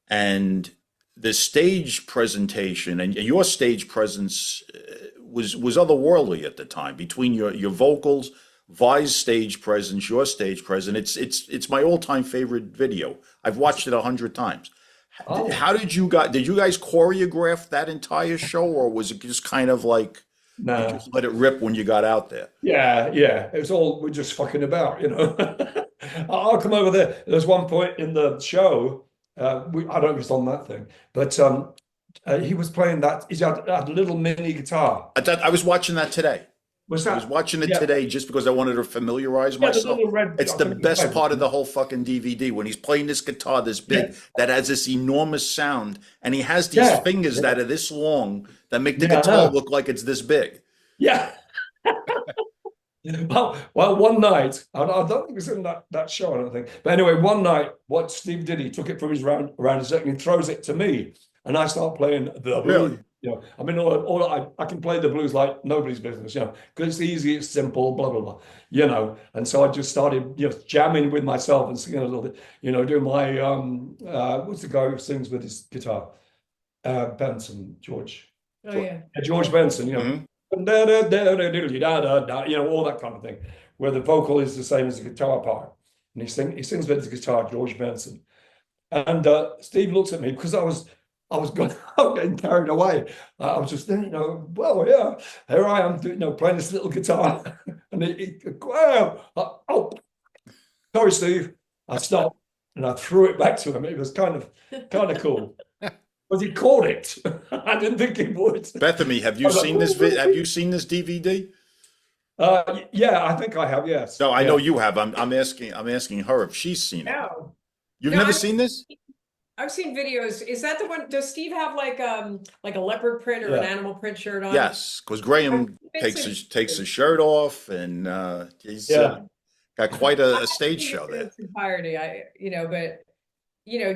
And the stage presentation and your stage presence was otherworldly at the time, between your vocals, Vai's stage presence, your stage presence. It's my all-time favorite video. I've watched it 100 times. Oh. How did you guys choreograph that entire show, or was it just kind of like, you just let it rip when you got out there? Yeah. It was all, we're just fucking about, I'll come over there. There's one point in the show, I don't know if it's on that thing, but he was playing that. He had a little mini guitar. I was watching that today. I was watching it today just because I wanted to familiarize myself. It's the best part of the whole fucking DVD, when he's playing this guitar this big that has this enormous sound, and he has these fingers that are this long that make the guitar look like it's this big. Yeah. Well, one night, I don't think it was in that show, I don't think. But anyway, one night, what Steve did, he took it from his around his neck and he throws it to me, and I start playing the blues. Really? I mean, I can play the blues like nobody's business, because it's easy, it's simple, blah blah blah, And so I just started, jamming with myself and singing a little bit, doing my what's the guy who sings with his guitar? Benson, George. Oh yeah. George Benson, all that kind of thing, where the vocal is the same as the guitar part, and he sings with his guitar, George Benson. And Steve looks at me, because I was getting carried away. I was just thinking, well, yeah, here I am, playing this little guitar, and oh, sorry, Steve. I stopped and I threw it back to him. It was kind of cool. But he caught it. I didn't think he would. Bethany, have you seen this? Have you seen this DVD? Yeah, I think I have. Yes. No, I know you have. I'm asking her if she's seen it. No. You've never seen this? I've seen videos. Is that the one? Does Steve have like a leopard print or an animal print shirt on? Yes, because Graham takes his shirt off, and he's got quite a stage show there. Entirety, but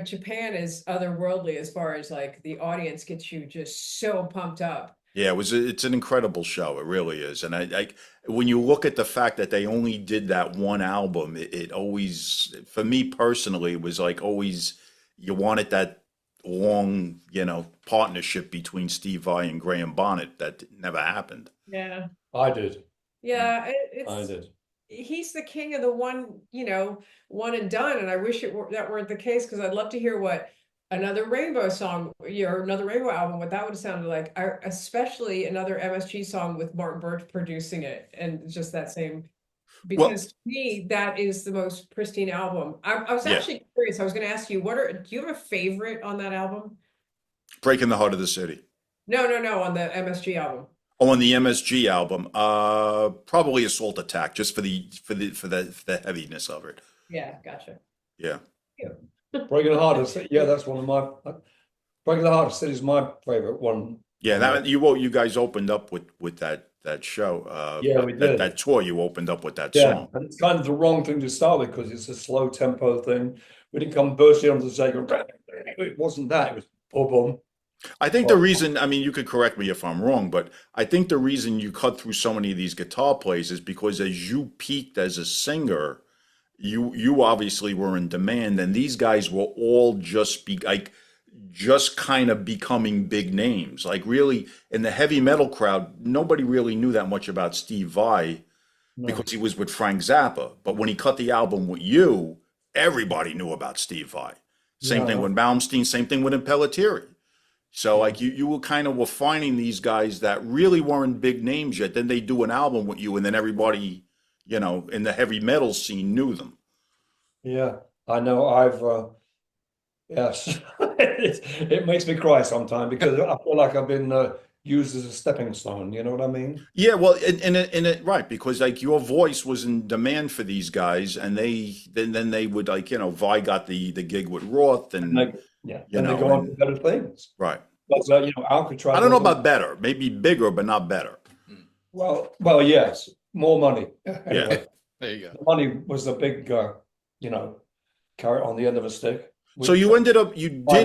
Japan is otherworldly as far as like the audience gets you just so pumped up. Yeah, it's an incredible show. It really is. And I when you look at the fact that they only did that one album, it always, for me personally, it was like always, you wanted that long, partnership between Steve Vai and Graham Bonnet that never happened. Yeah. I did. Yeah, I did. he's the king of the one and done. And I wish that weren't the case, because I'd love to hear what another Rainbow song, or another Rainbow album, what that would have sounded like. Especially another MSG song with Martin Birch producing it, and just that same. Because to me, that is the most pristine album. I was actually curious. I was going to ask you, do you have a favorite on that album? Breaking the Heart of the City. No, on the MSG album. Oh, on the MSG album, probably Assault Attack, just for the heaviness of it. Yeah, gotcha. Yeah. Breaking the Heart of the City. Yeah, that's one of my. Breaking the Heart of the City is my favorite one. Yeah, that you guys opened up with that show. Yeah, we did. That tour, you opened up with that song. And it's kind of the wrong thing to start with, because it's a slow tempo thing. We didn't come bursting onto the stage. It wasn't that. It was boom, boom. I think the reason, I mean, you could correct me if I'm wrong, but I think the reason you cut through so many of these guitar plays is because as you peaked as a singer, you obviously were in demand, and these guys were all just kind of becoming big names. Like, really, in the heavy metal crowd, nobody really knew that much about Steve Vai because he was with Frank Zappa. But when he cut the album with you, everybody knew about Steve Vai. Same thing with Malmsteen, same thing with Impellitteri. So like you were finding these guys that really weren't big names yet. Then they do an album with you, and then everybody, in the heavy metal scene knew them. Yeah, I know. Yes, it makes me cry sometimes, because I feel like I've been used as a stepping stone. You know what I mean? Yeah, well, right, because like your voice was in demand for these guys, and then they would Vi got the gig with Roth, and they go on to better things. Right. But Alcatrazz. I don't know about better, maybe bigger, but not better. Well, yes, more money. Anyway, Yeah, there you go. money was the big, carrot on the end of a stick. So you did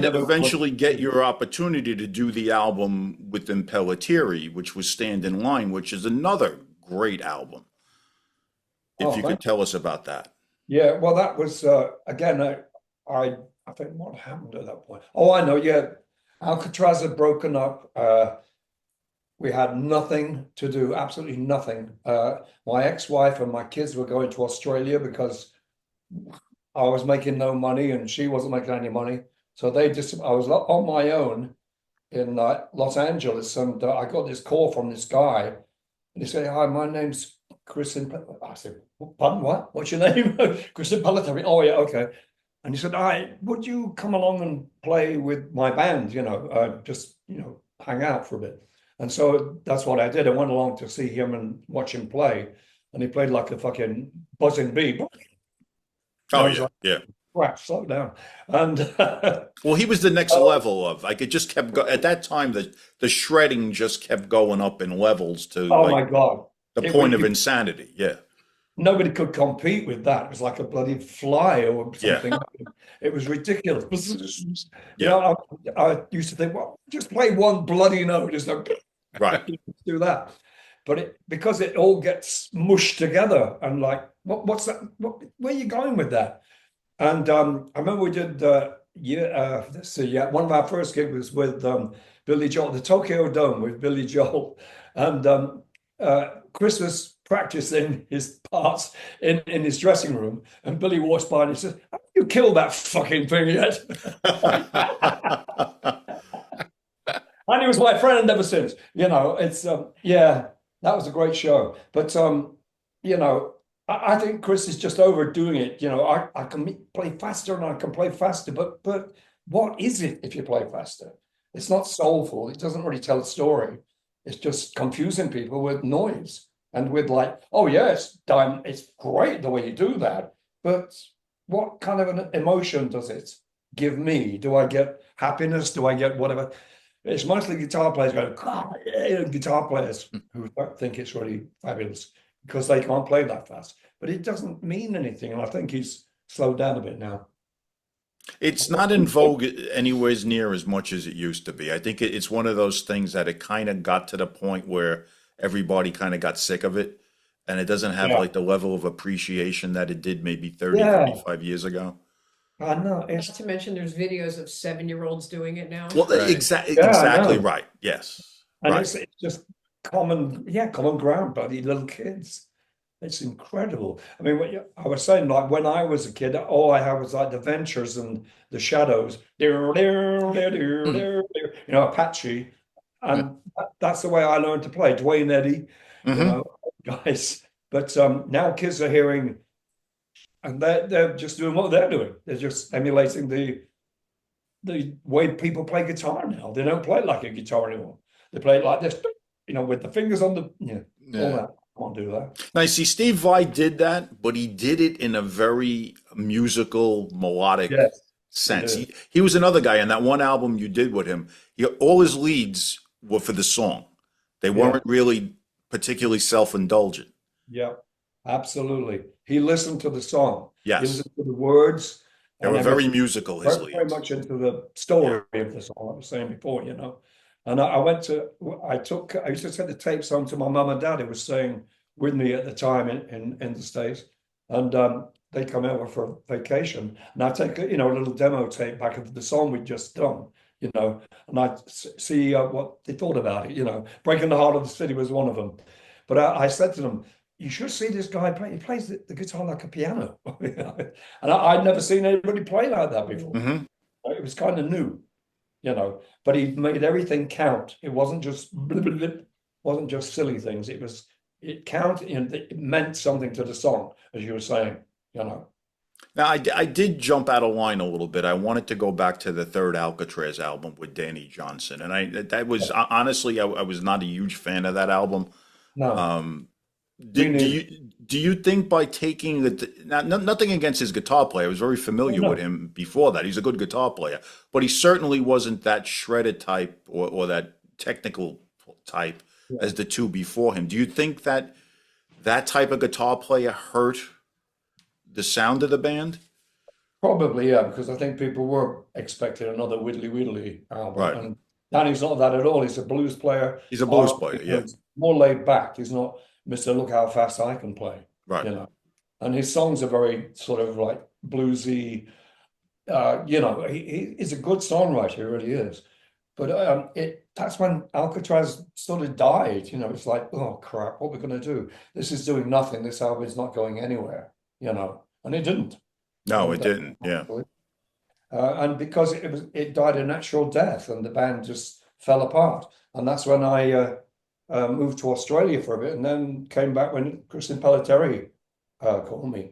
eventually get your opportunity to do the album with Impellitteri, which was Stand in Line, which is another great album. If you could tell us about that. Yeah, well, that was, again, I think what happened at that point. Oh, I know, yeah. Alcatrazz had broken up. We had nothing to do, absolutely nothing. My ex-wife and my kids were going to Australia because I was making no money and she wasn't making any money. So I was on my own in Los Angeles, and I got this call from this guy, and he said, "Hi, my name's Chris." I said, "Pardon, what? What's your name?" Chris Impellitteri. Oh, yeah, okay. And he said, would you come along and play with my band, just, hang out for a bit. And so that's what I did. I went along to see him and watch him play. And he played like a fucking buzzing bee. Oh, yeah, yeah. Crap, slow down. And well, he was the next level of, like, it just kept at that time, the shredding just kept going up in levels to, my God, the point of insanity. Yeah. Nobody could compete with that. It was like a bloody fly or something. Yeah. It was ridiculous. Yeah. I used to think, well, just play one bloody note. Just right. Do that. But because it all gets mushed together, and like, what's that? Where are you going with that? And I remember we did one of our first gigs was with Billy Joel, the Tokyo Dome with Billy Joel, and Chris was practicing his parts in his dressing room, and Billy walks by and he says, "Have you killed that fucking thing yet?" And he was my friend ever since. It's that was a great show. But I think Chris is just overdoing it. I can play faster and I can play faster, but what is it if you play faster? It's not soulful. It doesn't really tell a story. It's just confusing people with noise. And with like, oh yes, it's great the way you do that, but what kind of an emotion does it give me? Do I get happiness? Do I get whatever? It's mostly guitar players going, guitar players who think it's really fabulous because they can't play that fast. But it doesn't mean anything, and I think he's slowed down a bit now. It's not in vogue anywhere near as much as it used to be. I think it's one of those things that it kind of got to the point where everybody kind of got sick of it, and it doesn't have like the level of appreciation that it did maybe 30, 35 years ago. I know. Not to mention there's videos of 7-year-olds doing it now. Well, right. Exactly right. Yes. And right. it's just common ground, buddy, little kids. It's incredible. I mean, I was saying, like when I was a kid, all I had was like the Ventures and the Shadows, Apache, and that's the way I learned to play. Dwayne Eddy, guys. But now kids are hearing, and they're just doing what they're doing. They're just emulating the way people play guitar now. They don't play it like a guitar anymore. They play it like this, with the fingers on the all that. Can't do that. Now, see, Steve Vai did that, but he did it in a very musical, melodic sense. He was another guy in that one album you did with him. All his leads were for the song. They weren't really particularly self-indulgent. Yeah, absolutely. He listened to the song. Yes. He listened to the words. They were very musical, his leads. Very much into the story of the song, I was saying before, And I used to send the tapes home to my mum and dad, who was staying with me at the time in the States. And they come over for vacation. And I take a little demo tape back of the song we'd just done, and I see what they thought about it, Breaking the Heart of the City was one of them. But I said to them, you should see this guy play. He plays the guitar like a piano. And I'd never seen anybody play like that before. Mm-hmm. It was kind of new. But he made everything count. It wasn't just wasn't just silly things. It counted, it meant something to the song, as you were saying, Now, I did jump out of line a little bit. I wanted to go back to the third Alcatrazz album with Danny Johnson, and that was honestly, I was not a huge fan of that album. No. Do you think by taking nothing against his guitar player, I was very familiar with him before that. He's a good guitar player, but he certainly wasn't that shredded type or that technical type as the two before him. Do you think that type of guitar player hurt the sound of the band? Probably, yeah, because I think people were expecting another Widdly Widdly album. Right. And Danny's not that at all. He's a blues player. He's a blues player, yeah. More laid back. He's not Mr. Look How Fast I Can Play. Right. And his songs are very sort of like bluesy. He's a good songwriter, he really is. But that's when Alcatrazz sort of died. It's like, oh crap, what we're going to do? This is doing nothing. This album is not going anywhere. And it didn't. No, it didn't. Yeah. And because it died a natural death, and the band just fell apart. And that's when I moved to Australia for a bit, and then came back when Chris Impellitteri called me.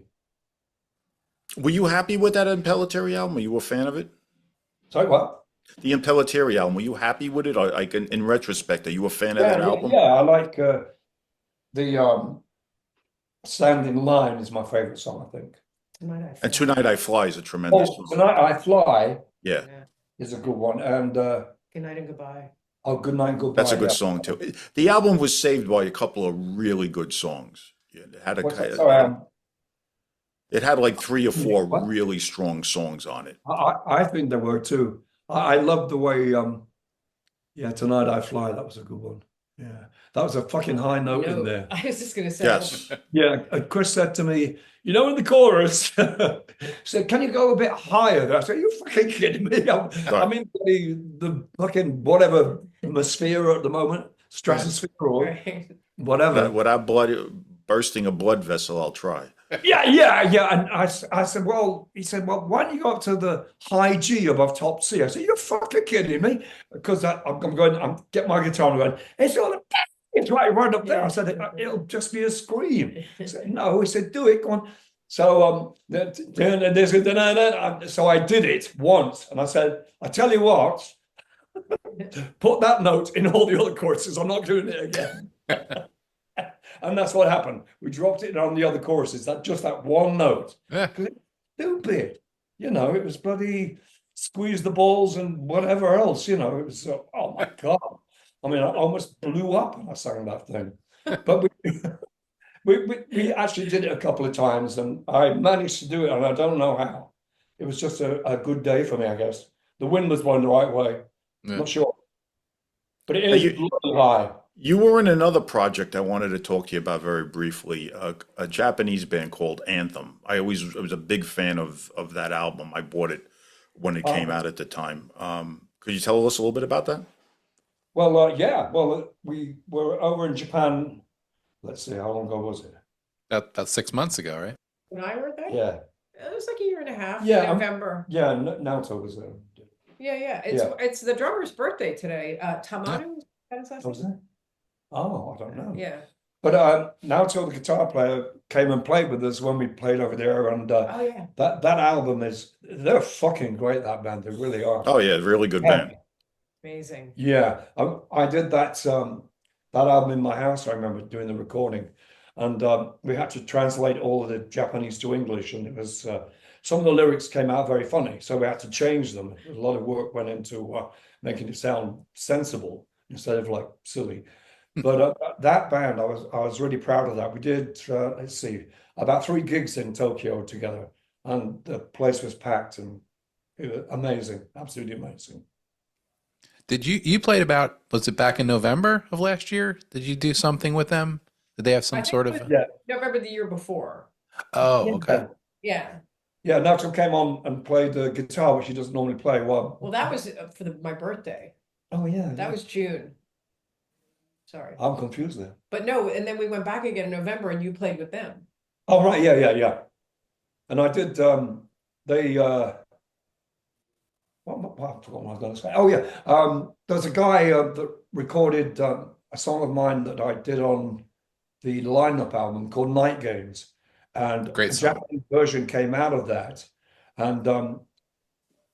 Were you happy with that Impellitteri album? Were you a fan of it? Sorry, what? The Impellitteri album, were you happy with it? Or, like in retrospect, are you a fan of that album? Yeah, I like the Stand in Line is my favorite song, I think. And Tonight I Fly is a tremendous song. Tonight I Fly is a good one. And Good Night and Goodbye. Oh, Good Night and Goodbye. That's a good song too. The album was saved by a couple of really good songs. It had it had like 3 or 4 really strong songs on it. I think there were too. I love the way Tonight I Fly, that was a good one. Yeah, that was a fucking high note in there. I was just going to say. Yes. Yeah, and Chris said to me, in the chorus, said, can you go a bit higher? I said, are you fucking kidding me? I'm in the fucking whatever atmosphere at the moment, stratosphere or whatever. Without bursting a blood vessel, I'll try. Yeah. And I said, he said, why don't you go up to the high G above top C? I said, you're fucking kidding me. Because I'm getting my guitar and going, it's right up there. I said, it'll just be a scream. He said, no, he said, do it, go on. So so I did it once. And I said, I tell you what, put that note in all the other choruses. I'm not doing it again. And that's what happened. We dropped it on the other choruses, that one note. Because it's stupid. It was bloody Squeeze the Balls and whatever else, it was, oh my God. I mean, I almost blew up when I sang that thing. But we actually did it a couple of times, and I managed to do it, and I don't know how. It was just a good day for me, I guess. The wind was blowing the right way. Yeah. Not sure. But it is bloody high. You were in another project I wanted to talk to you about very briefly, a Japanese band called Anthem. I was a big fan of that album. I bought it when it came out at the time. Could you tell us a little bit about that? Well, yeah. Well, we were over in Japan. Let's see, how long ago was it? About 6 months ago, right? When I were there? Yeah. It was like a year and a half. Yeah, November. Yeah, Naoto was there. Yeah. It's the drummer's birthday today. Tamanu, that is last Was name? it? Oh, I don't know. Yeah. But Naoto, the guitar player, came and played with us when we played over there, and Oh yeah. that album they're fucking great, that band. They really are. Oh yeah, really good band. Amazing. Yeah, I did that album in my house. I remember doing the recording, and we had to translate all of the Japanese to English, and it was some of the lyrics came out very funny, so we had to change them. A lot of work went into making it sound sensible instead of like silly. But that band, I was really proud of that. We did let's see, about 3 gigs in Tokyo together, and the place was packed, and it was amazing, absolutely amazing. Did you played was it back in November of last year? Did you do something with them? Did they have some sort of? Yeah, November the year before. Oh, okay. Yeah. Yeah, Nato came on and played the guitar, which he doesn't normally play. Well, that was for my birthday. Oh yeah, That was June. Sorry. I'm confused there. But no, and then we went back again in November and you played with them. Oh right, yeah. And I did. They. I forgot what I was going to say. Oh yeah. There's a guy that recorded a song of mine that I did on the lineup album called Night Games, and Great a song. Japanese version came out of that, and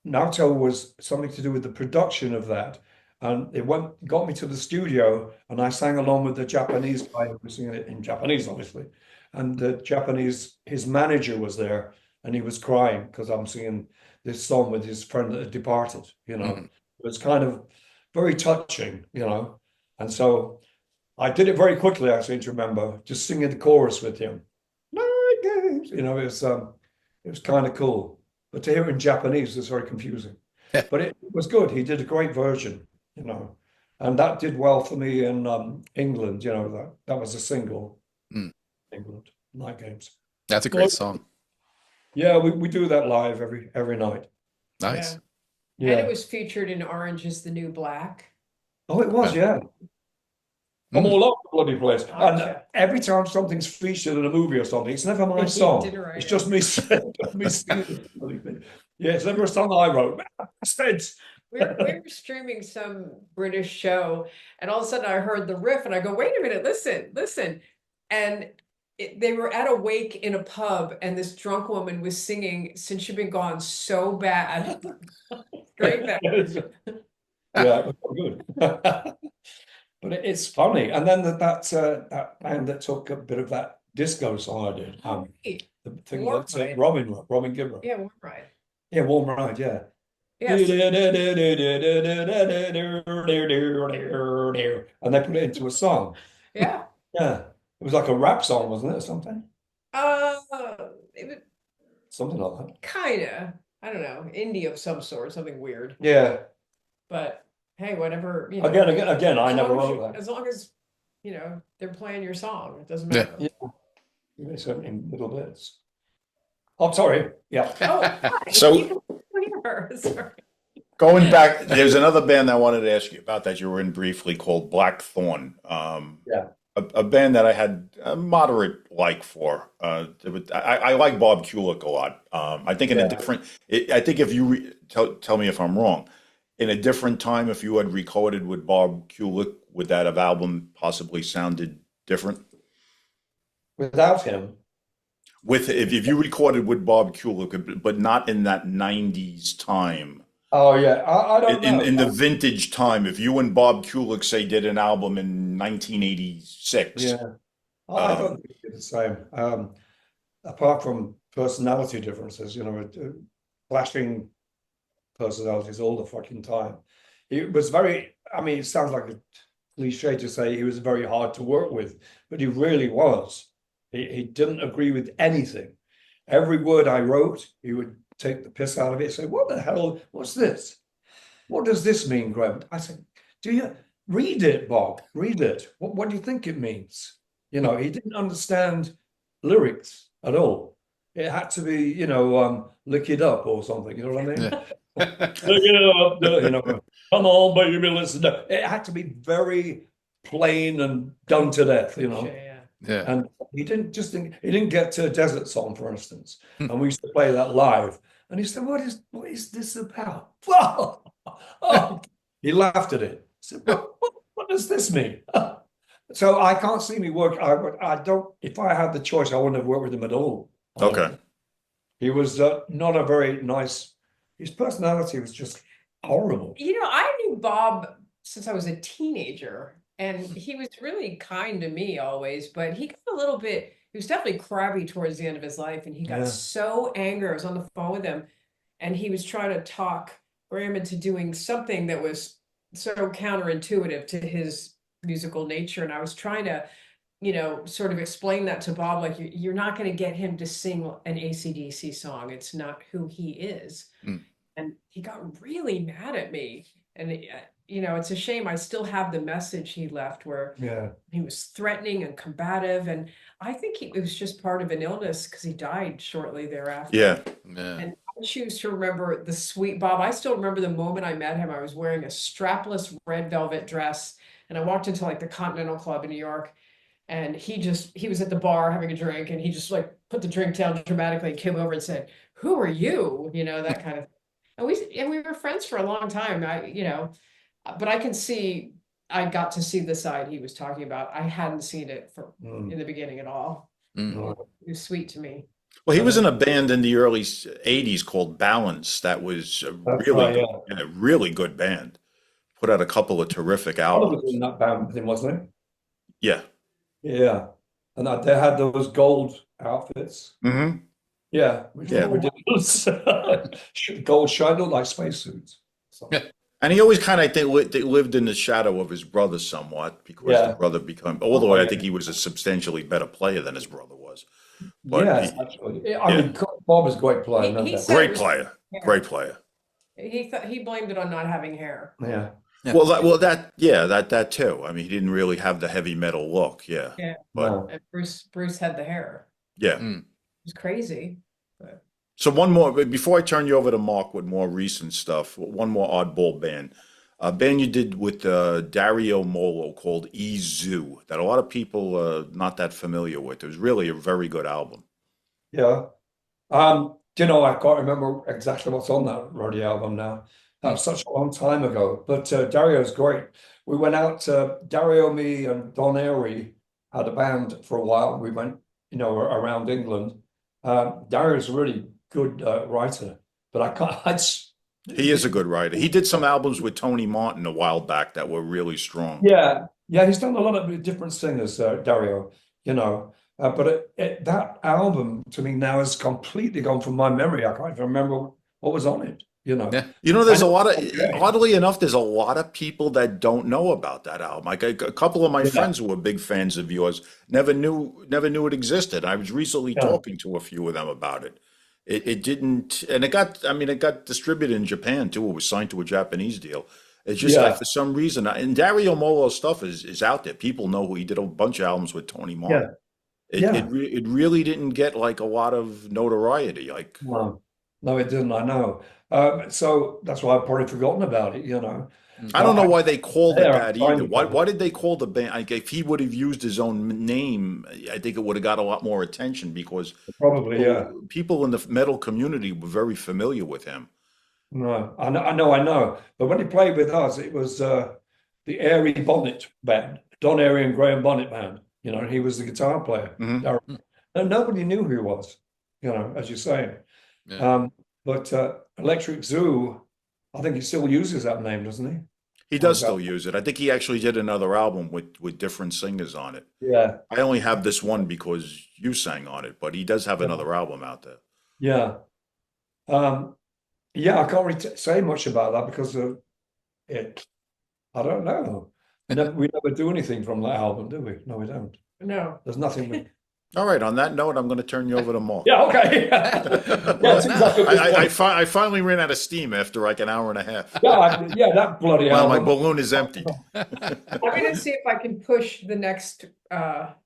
Naoto was something to do with the production of that, and it got me to the studio, and I sang along with the Japanese guy who was singing it in Japanese, obviously, and his manager was there, and he was crying because I'm singing this song with his friend that had departed. It was kind of very touching, and so I did it very quickly. I seem to remember just singing the chorus with him. Night Games, it was kind of cool. But to hear it in Japanese was very confusing. But it was good. He did a great version, and that did well for me in England. That was a single. England, Night Games. That's a great song. Yeah, we do that live every night. Nice. Yeah. And it was featured in Orange is the New Black. Oh, it was, yeah. I'm all over the bloody place. Gotcha. And every time something's featured in a movie or something, it's never my song. Didn't write It's it. just me singing the bloody thing. Yeah, it's never a song I wrote. Bastards. We were streaming some British show, and all of a sudden I heard the riff, and I go, "Wait a minute, listen!" And they were at a wake in a pub, and this drunk woman was singing "Since You've Been Gone" so bad. Great band. Yeah, it was good. But it's funny. And then that band that took a bit of that disco song I did. The thing Warm that Ride. Robin Gibbler. Yeah, Warm Ride. Yeah, Warm Ride, yeah. Yes. And they put it into a song. Yeah. Yeah. It was like a rap song, wasn't it, or something? It was Something like that. kinda, I don't know, indie of some sort, something weird. Yeah. But hey, whatever, Again, I as never long as wrote that. As long as, they're playing your song, it doesn't matter. Yeah. It's in little bits. Oh, sorry. Yeah. Oh, hi. So- Sorry. Going back, there's another band I wanted to ask you about that you were in briefly called Blackthorn. Yeah. A band that I had a moderate like for. I like Bob Kulick a lot. I think I think if you tell me if I'm wrong, in a different time, if you had recorded with Bob Kulick, would that have album possibly sounded different? Without him. If you recorded with Bob Kulick, but not in that 90s time. Oh yeah, I don't know. In the vintage time, if you and Bob Kulick say did an album in 1986. Yeah. I don't think it's the same. Apart from personality differences, clashing personalities all the fucking time. It was very, it sounds like a cliche to say he was very hard to work with, but he really was. He didn't agree with anything. Every word I wrote, he would take the piss out of it and say, "What the hell? What's this? What does this mean, Graham?" I said, "Do you read it, Bob? Read it. What do you think it means?" He didn't understand lyrics at all. It had to be, lick it up or something. You know what I mean? You know, come on, baby, listen. It had to be very plain and done to death, you know. Yeah. Yeah. And he didn't get to a desert song, for instance. And we used to play that live. And he said, what is this about? Oh, he laughed at it. He said, what does this mean? So I can't see me work. I don't, if I had the choice, I wouldn't have worked with him at all. Okay. He was not a very nice, his personality was just horrible. You know, I knew Bob since I was a teenager, and he was really kind to me always, but he got a little bit, he was definitely crabby towards the end of his life, and he got so angry. I was on the phone with him, and he was trying to talk Graham into doing something that was so counterintuitive to his musical nature, and I was trying to, you know, sort of explain that to Bob, like, you're not going to get him to sing an AC/DC song. It's not who he is. And he got really mad at me. And, you know, it's a shame. I still have the message he left where he was threatening and combative. And I think it was just part of an illness because he died shortly thereafter. Yeah. And I choose to remember the sweet Bob. I still remember the moment I met him. I was wearing a strapless red velvet dress, and I walked into like the Continental Club in New York. And he was at the bar having a drink, and he just like put the drink down dramatically and came over and said, "Who are you?" You know, that kind of thing. And we were friends for a long time. But I got to see the side he was talking about. I hadn't seen it in the beginning at all. It was sweet to me. Well, he was in a band in the early 80s called Balance. That was a really good band. Put out a couple of terrific albums. Was in that band with him, wasn't it? Yeah. Yeah. And they had those gold outfits. Mm-hmm. Yeah. Which were ridiculous. Gold shined like spacesuits. So. And he always kind of lived in the shadow of his brother somewhat, because the brother although I think he was a substantially better player than his brother was. But absolutely. I mean, Bob was a great player. Great player. He blamed it on not having hair. Yeah. Well, that too. I mean, he didn't really have the heavy metal look. Yeah. But and Bruce had the hair. Yeah. It was crazy. But. So one more before I turn you over to Mark with more recent stuff. One more oddball band, a band you did with Dario Molo called E-Zoo that a lot of people are not that familiar with. It was really a very good album. Yeah. You know, I can't remember exactly what's on that Roddy album now. That was such a long time ago. But Dario's great. We went out, Dario, me, and Don Airy had a band for a while. We went, you know, around England. Dario's a really good writer, but I can't. He is a good writer. He did some albums with Tony Martin a while back that were really strong. Yeah. He's done a lot of different singers, Dario, you know. But that album to me now has completely gone from my memory. I can't even remember what was on it. You know, there's a lot of, oddly enough, there's a lot of people that don't know about that album. Like a couple of my friends who were big fans of yours never knew it existed. I was recently talking to a few of them about it. It didn't, and it got distributed in Japan too. It was signed to a Japanese deal. It's just like for some reason, and Dario Molo's stuff is out there. People know who he did a bunch of albums with Tony Martin. It really didn't get like a lot of notoriety. Like no, it didn't. I know. So that's why I've probably forgotten about it, you know. I don't know why they called it that either. Why did they call the band? Like, if he would have used his own name, I think it would have got a lot more attention because people in the metal community were very familiar with him. No, I know. But when he played with us, it was the Airy Bonnet band, Don Airy and Graham Bonnet band. You know, he was the guitar player. And nobody knew who he was, you know, as you're saying. Yeah. But Electric Zoo, I think he still uses that name, doesn't he? He does still use it. I think he actually did another album with different singers on it. Yeah. I only have this one because you sang on it, but he does have another album out there. Yeah. I can't really say much about that because of it. I don't know. We never do anything from that album, do we? No, we don't. No. There's nothing. All right. On that note, I'm going to turn you over to Mark. Yeah. Okay. I finally ran out of steam after like an hour and a half. That bloody album. My balloon is empty. I'm going to see if I can push the next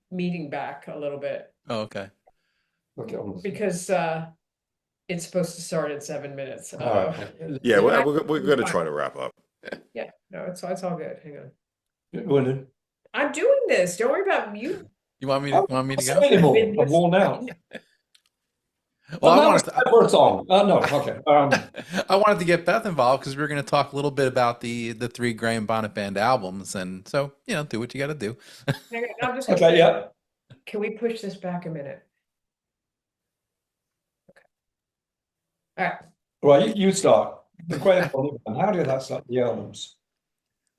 meeting back a little bit. Oh, okay. Because it's supposed to start in 7 minutes. Yeah, we're going to try to wrap up. Yeah, no, it's all good. Hang on. Go ahead. I'm doing this. Don't worry about you. You want me to go? Anymore. I'm worn out. Well, I wanted to song. No, okay. I wanted to get Beth involved because we were going to talk a little bit about the 3 Graham Bonnet Band albums, and so do what you got to do. Hang on, I'm just okay, yeah. Can we push this back a minute? Okay. All right. Well, you start. The Graham Bonnet Band. How did that start the albums?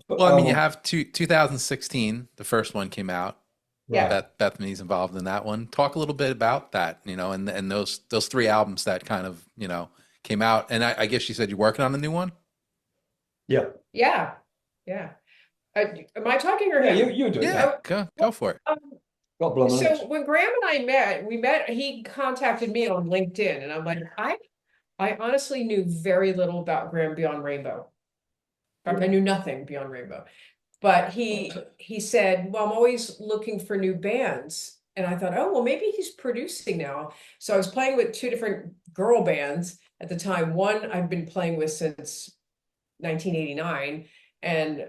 Well, I mean, you have 2016. The first one came out. Yeah, Bethany's involved in that one. Talk a little bit about that, and those 3 albums that kind of came out. And I guess you said you're working on a new one. Yeah. Am I talking or yeah? him? You do. Yeah, go for it. So when Graham and I met. He contacted me on LinkedIn, and I'm like, I honestly knew very little about Graham beyond Rainbow. I knew nothing beyond Rainbow. But he said, well, I'm always looking for new bands. And I thought, oh, well, maybe he's producing now. So I was playing with 2 different girl bands at the time. One I've been playing with since 1989. And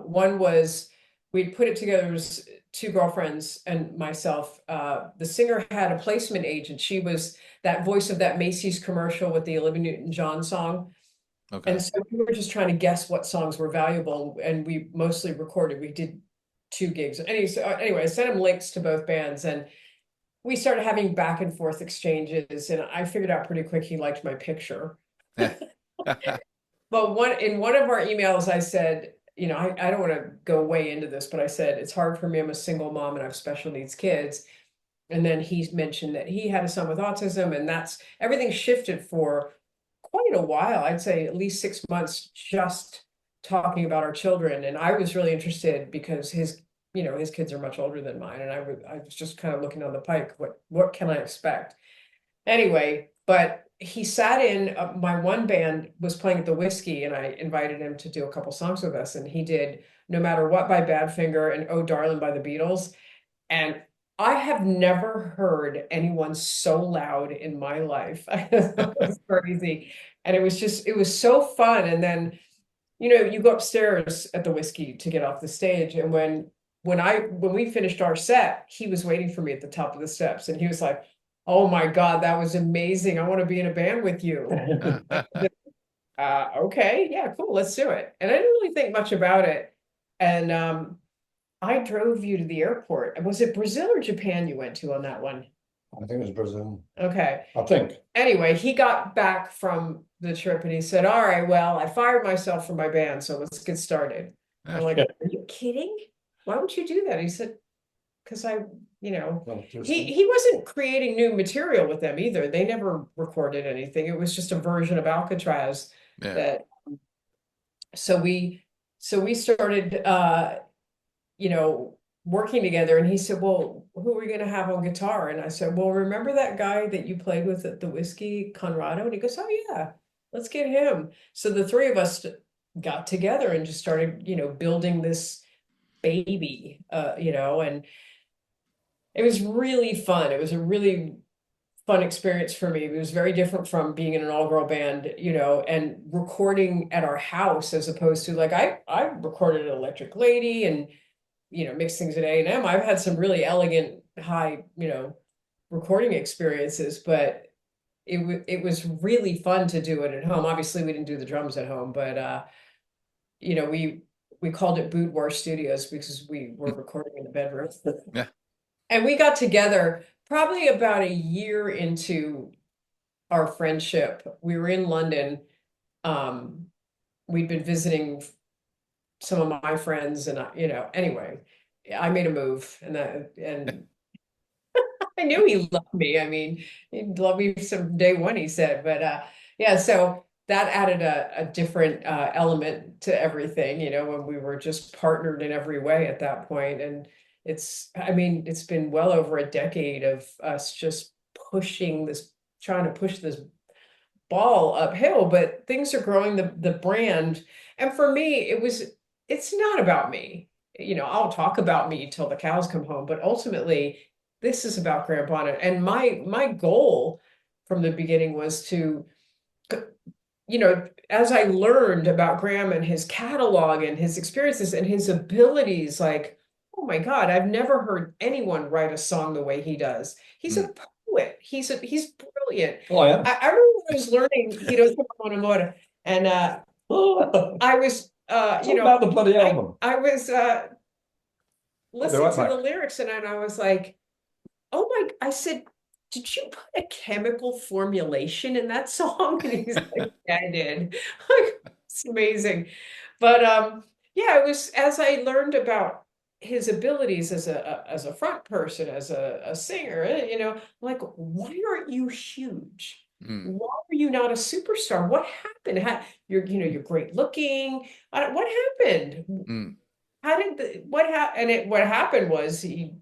one was, we'd put it together as 2 girlfriends and myself. The singer had a placement agent. She was that voice of that Macy's commercial with the Olivia Newton-John song. Okay. And so we were just trying to guess what songs were valuable, and we mostly recorded. We did 2 gigs. Anyway, I sent him links to both bands, and we started having back and forth exchanges, and I figured out pretty quick he liked my picture. But in one of our emails, I said, I don't want to go way into this, but I said, it's hard for me. I'm a single mom and I have special needs kids. And then he mentioned that he had a son with autism, and everything shifted for quite a while. I'd say at least 6 months, just talking about our children. And I was really interested because his kids are much older than mine. And I was just kind of looking on the pike, what can I expect? Anyway, but he sat in, my one band was playing at the Whiskey, and I invited him to do a couple songs with us. And he did No Matter What by Badfinger and Oh Darling by the Beatles. And I have never heard anyone so loud in my life. It was crazy. And it was so fun. And then, you go upstairs at the Whiskey to get off the stage. And when we finished our set, he was waiting for me at the top of the steps. And he was like, oh my God, that was amazing. I want to be in a band with you. Okay, yeah, cool, let's do it. And I didn't really think much about it. And I drove you to the airport. Was it Brazil or Japan you went to on that one? I think it was Brazil. Okay. I think. Anyway, he got back from the trip and he said, all right, well, I fired myself from my band, so let's get started. I'm like, are you kidding? Why would you do that? He said, because he wasn't creating new material with them either. They never recorded anything. It was just a version of Alcatrazz so we started working together, and he said, well, who are we going to have on guitar? And I said, well, remember that guy that you played with at the Whiskey, Conrado? And he goes, oh yeah, let's get him. So the 3 of us got together and just started, building this baby, and it was really fun. It was a really fun experience for me. It was very different from being in an all-girl band, and recording at our house, as opposed to I recorded at Electric Lady and, mixed things at A&M. I've had some really elegant, high, recording experiences, but it was really fun to do it at home. Obviously, we didn't do the drums at home, but, we called it Boudoir Studios because we were recording in the bedroom. Yeah. And we got together probably about a year into our friendship. We were in London. We'd been visiting some of my friends, and anyway, I made a move, and I knew he loved me. I mean, he loved me from day one, he said. But so that added a different element to everything, when we were just partnered in every way at that point. And it's been well over a decade of us just trying to push this ball uphill, but things are growing the brand. And for me, it's not about me. I'll talk about me till the cows come home, but ultimately this is about Graham Bonnet. And my goal from the beginning was to, you know, as I learned about Graham and his catalog and his experiences and his abilities, like, oh my God, I've never heard anyone write a song the way he does. He's a poet. He's brilliant. Oh, yeah. I remember when I was learning, you know, Amore, and I was, you know, about the bloody album. I was listening to the lyrics, and I was like, oh my, I said, did you put a chemical formulation in that song? And he's like, yeah, I did. It's amazing. But yeah, it was, as I learned about his abilities as a front person, as a singer, you know, like, why aren't you huge? Why are you not a superstar? What happened? You're great looking. What happened? How did what happened was he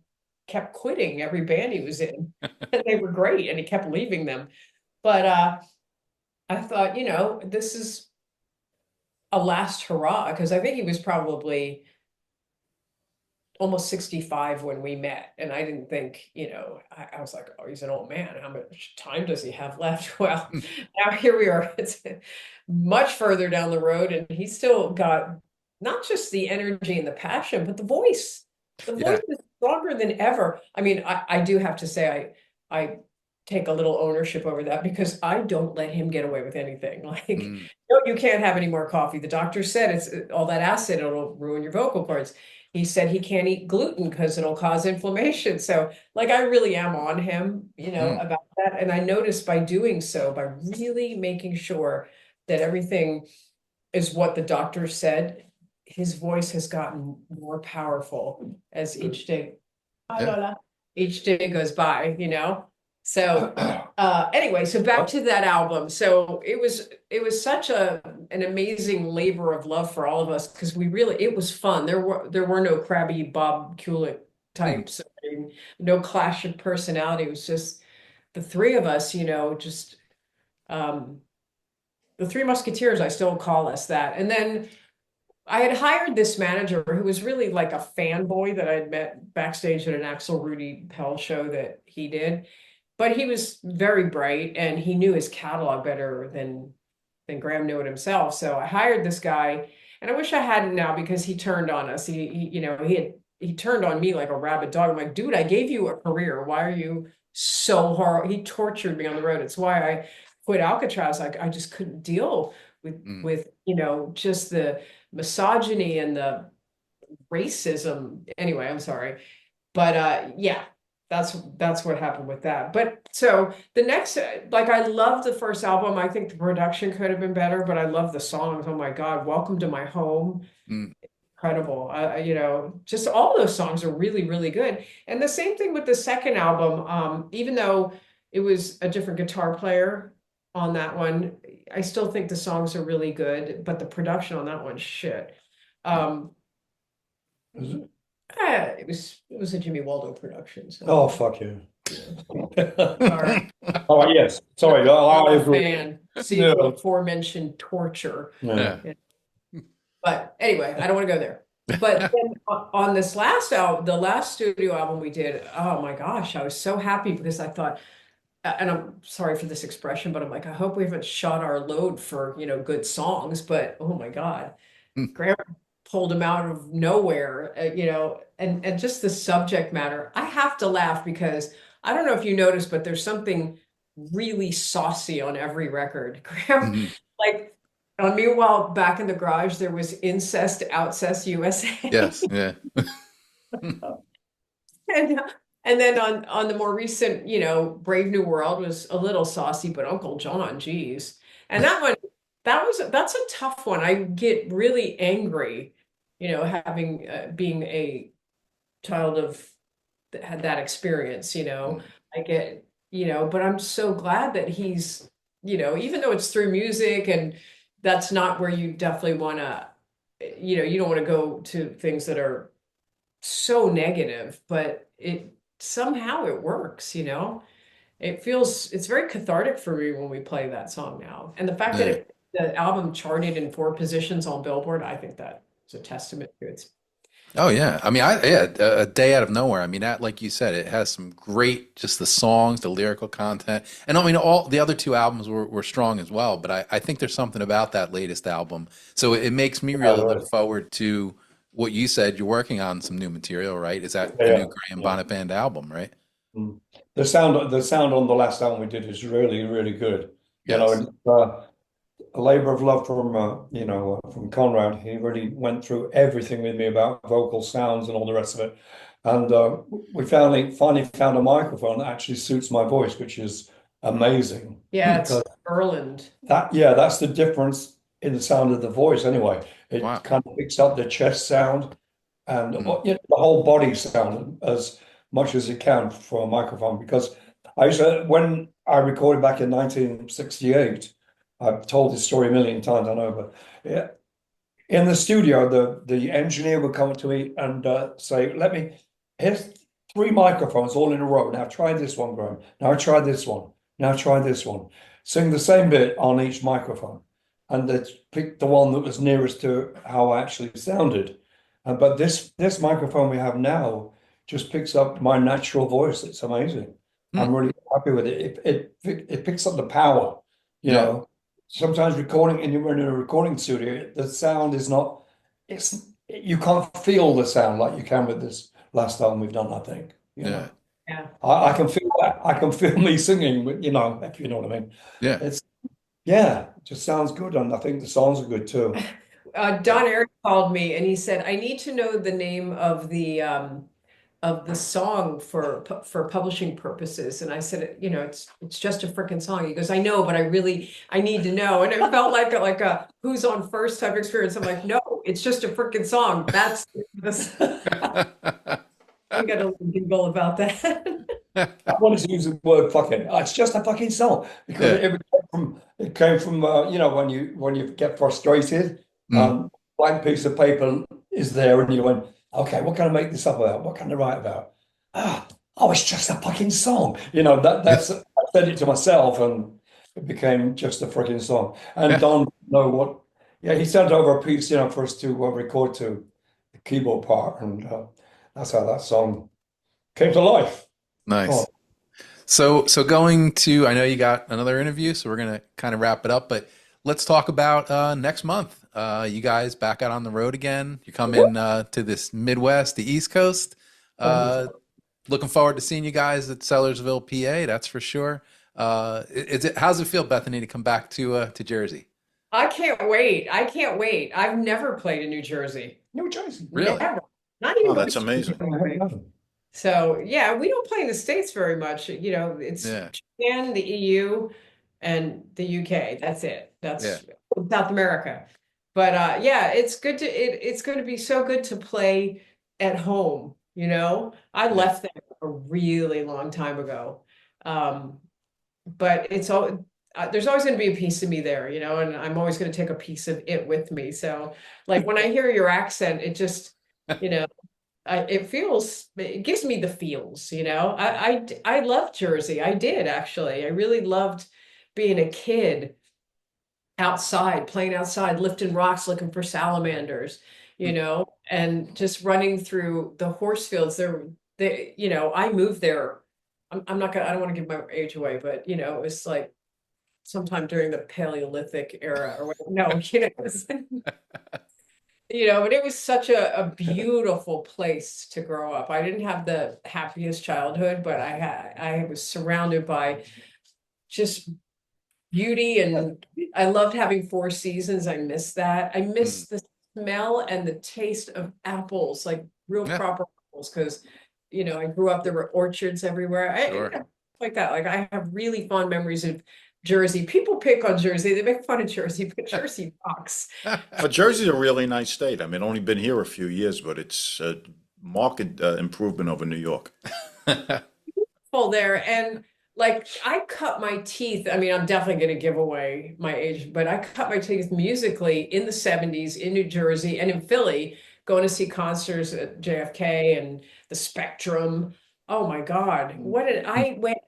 kept quitting every band he was in, and they were great, and he kept leaving them. But I thought, you know, this is a last hurrah, because I think he was probably almost 65 when we met, and I didn't think, you know, I was like, oh, he's an old man. How much time does he have left? Well, now here we are. It's much further down the road, and he's still got not just the energy and the passion, but the voice. The voice is stronger than ever. I mean, I do have to say, I take a little ownership over that, because I don't let him get away with anything. Like, no, you can't have any more coffee. The doctor said it's all that acid, it'll ruin your vocal cords. He said he can't eat gluten because it'll cause inflammation. So, like, I really am on him, you know, about that. And I noticed by doing so, by really making sure that everything is what the doctor said, his voice has gotten more powerful as each day goes by, you know? So anyway, so back to that album. So it was such an amazing labor of love for all of us, because it was fun. There were no crabby Bob Kulick types, no clash of personality. It was just the three of us, you know, just the Three Musketeers, I still call us that. And then I had hired this manager who was really like a fanboy that I'd met backstage at an Axel Rudy Pell show that he did. But he was very bright, and he knew his catalog better than Graham knew it himself. So I hired this guy, and I wish I hadn't now, because he turned on us. He turned on me like a rabid dog. I'm like, dude, I gave you a career. Why are you so horrible? He tortured me on the road. It's why I quit Alcatrazz. Like, I just couldn't deal with you know, just the misogyny and the racism. Anyway, I'm sorry. But yeah. That's what happened with that. But so the next, like, I love the first album. I think the production could have been better, but I love the songs. Oh my God, Welcome to My Home. Incredible. You know, just all those songs are really, really good. And the same thing with the second album. Even though it was a different guitar player on that one, I still think the songs are really good, but the production on that one, shit. Is it? It was a Jimmy Waldo production. So. Oh, fuck you. Sorry. Oh, yes. Sorry. I agree. Fan. See the aforementioned torture. Yeah. But anyway, I don't want to go there. But then on this last album, the last studio album we did, oh my gosh, I was so happy, because I thought, and I'm sorry for this expression, but I'm like, I hope we haven't shot our load for, you know, good songs. But oh my God, Graham pulled him out of nowhere, you know, and just the subject matter. I have to laugh, because I don't know if you noticed, but there's something really saucy on every record. Graham, like, meanwhile, back in the garage, there was Incest, Outcest USA. Yes, yeah. And then on the more recent, you know, Brave New World was a little saucy, but Uncle John, geez. And that one, that's a tough one. I get really angry, you know, having being a child of that had that experience, you know. I get, you know, but I'm so glad that he's, you know, even though it's through music, and that's not where you definitely want to, you know, you don't want to go to things that are so negative, but somehow it works, you know. It's very cathartic for me when we play that song now. And the fact that the album charted in 4 positions on Billboard, I think that is a testament to its Oh yeah, I mean, a day out of nowhere. I mean, that, like you said, it has some great, just the songs, the lyrical content, and I mean, all the other two albums were strong as well. But I think there's something about that latest album, so it makes me really look forward to what you said. You're working on some new material, right? Is that the new Graham Bonnet Band album, right? Mm. The sound on the last album we did is really, really good. You know, Yes. and, a labor of love from from Conrad. He really went through everything with me about vocal sounds and all the rest of it. And we finally found a microphone that actually suits my voice, which is amazing. Yeah, it's Erland. That's the difference in the sound of the voice anyway. It Wow. kind of picks up the chest sound and Mm. the whole body sound as much as it can for a microphone. Because when I recorded back in 1968, I've told this story a million times, I know, but yeah, in the studio, the engineer would come up to me and say, here's 3 microphones all in a row. Now try this one, Graham. Now try this one. Now try this one. Sing the same bit on each microphone. And they picked the one that was nearest to how I actually sounded. But this microphone we have now just picks up my natural voice. It's amazing. I'm really happy with it. It picks up the power, you Yeah. know. Sometimes recording, and you're in a recording studio, the sound is not, you can't feel the sound like you can with this last album we've done, I think. You know, Yeah. I can feel that. I can feel me singing, if you know what I mean. Yeah. It just sounds good, and I think the songs are good too. Don Eric called me and he said, I need to know the name of the song for publishing purposes. And I said, it's just a freaking song. He goes, I know, but I need to know. And it felt like a who's on first type experience. I'm like, no, it's just a freaking song. That's this. I got a little giggle about that. I wanted to use the word fucking. It's just a fucking song because it came from when you get frustrated, blank piece of paper is there and you went, okay, what can I make this up about? What can I write about? It's just a fucking song. That's I said it to myself and it became just a freaking song. And Don know what he sent over a piece, for us to record to the keyboard part, and that's how that song came to life. Nice. So going to, I know you got another interview, so we're gonna kind of wrap it up, but let's talk about next month. You guys back out on the road again. You're coming to this Midwest, the East Coast. Looking forward to seeing you guys at Sellersville, PA. That's for sure. How's it feel, Bethany, to come back to Jersey? I can't wait. I've never played in New Jersey. New Jersey, really? Never. Not even. Oh, that's amazing. So yeah, we don't play in the States very much. It's Japan, the EU, and the UK. That's it. That's South America. But it's good it's going to be so good to play at home. I left there a really long time ago. But it's all there's always going to be a piece of me there, and I'm always going to take a piece of it with me. So like when I hear your accent, it just, it gives me the feels, I love Jersey. I did actually. I really loved being a kid outside, playing outside, lifting rocks, looking for salamanders, and just running through the horse fields. I moved there. I don't want to give my age away, but it was like sometime during the Paleolithic era or whatever. No, but it was such a beautiful place to grow up. I didn't have the happiest childhood, but I was surrounded by just beauty, and I loved having 4 seasons. I miss that. I miss the smell and the taste of apples, like real proper apples, because I grew up, there were orchards everywhere. Sure. Like that. Like I have really fond memories of Jersey. People pick on Jersey. They make fun of Jersey, but Jersey rocks. But Jersey's a really nice state. I mean, only been here a few years, but it's a marked improvement over New York. Full there. And like I cut my teeth. I mean, I'm definitely going to give away my age, but I cut my teeth musically in the 70s in New Jersey and in Philly, going to see concerts at JFK and the Spectrum. Oh my God.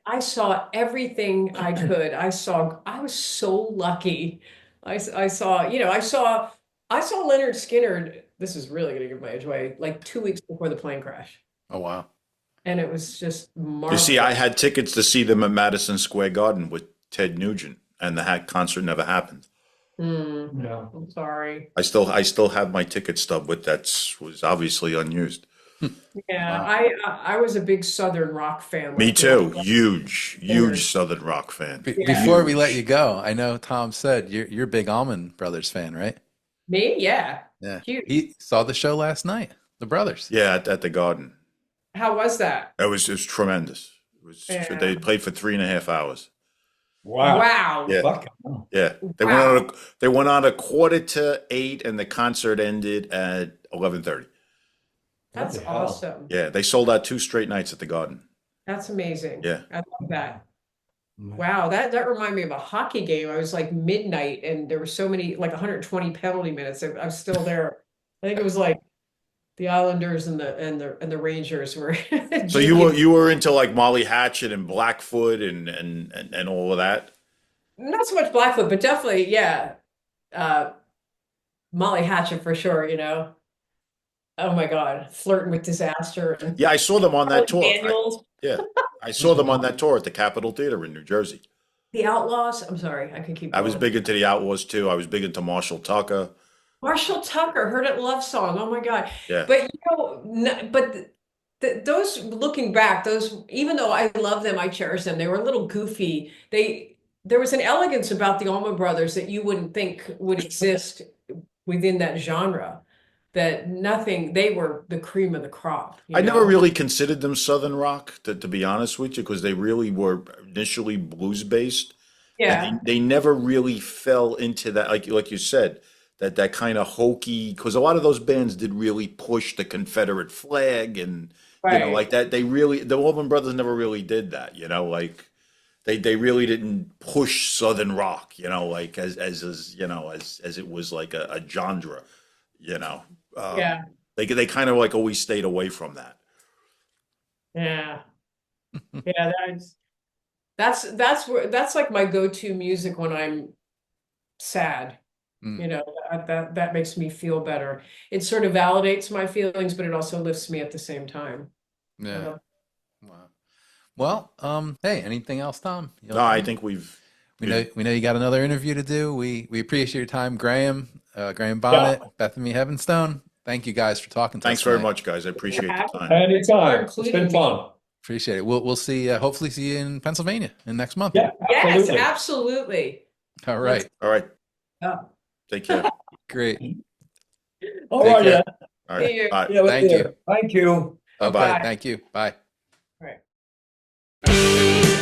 I saw everything I could. I was so lucky. I saw Leonard Skinner this is really going to give my age away, like 2 weeks before the plane crash. Oh, wow. And it was just You marvelous. see, I had tickets to see them at Madison Square Garden with Ted Nugent, and the concert never happened. No. I'm sorry. I still have my ticket stub with was obviously unused. Yeah, Wow. I was a big Southern rock fan. Me like, too. Huge Southern rock fan. Before we let you go, I know Tom said you're a big Allman Brothers fan, right? Me? Yeah. Yeah. Huge. He saw the show last night, the brothers. Yeah, at the Garden. How was that? It was tremendous. Yeah. They played for 3.5 hours. Wow. Wow. Yeah. Fuck. Yeah, Wow. they went on 7:45, and the concert ended at 11:30. That's What the hell? awesome. Yeah, they sold out 2 straight nights at the Garden. That's amazing. Yeah. I love that. Wow, that reminded me of a hockey game. I was like midnight and there were so many, like 120 penalty minutes. I was still there. I think it was like the Islanders and the Rangers were. So you were into like Molly Hatchet and Blackfoot and all of that? Not so much Blackfoot, but definitely, yeah. Molly Hatchet for sure, Oh my God, Flirting with Disaster. And Yeah, I saw them on that tour. Daniels, I saw them on that tour at the Capitol Theater in New Jersey. the Outlaws. I'm sorry, I could keep I was going. big into the Outlaws too. I was big into Marshall Tucker. Marshall Tucker, Heard It Love Song. Oh my God. Yeah. But those looking back, those, even though I love them, I cherish them. They were a little goofy. There was an elegance about the Allman Brothers that you wouldn't think would exist within that genre. They were the cream of the crop. I never really considered them Southern rock, to be honest with you, because they really were initially blues based. Yeah. And they never really fell into that, like you said, that kind of hokey, because a lot of those bands did really push the Confederate flag and Right. like that. The Allman Brothers never really did that, like they really didn't push Southern rock, like as it was like a genre, Yeah. They kind of like always stayed away from that. Yeah. Yeah. That's like my go-to music when I'm sad. Mm. That makes me feel better. It sort of validates my feelings, but it also lifts me at the same time. Yeah. Wow. Well, hey, anything else, Tom? No, I think we know you got another interview to do. We appreciate your time, Graham Bonnet, Bethany Heavenstone. Thank you guys for talking to us. Thanks very much, guys. I appreciate the time. Anytime. It's been fun. Appreciate it. We'll see. Hopefully, see you in Pennsylvania in next month. Yeah, Yes, absolutely. absolutely. All right. All right. Yeah. Take care. Great. All Take right. care. All right. See you. Bye. Yeah, Thank you. Thank you. Bye-bye. Bye. Thank you. Bye. All right.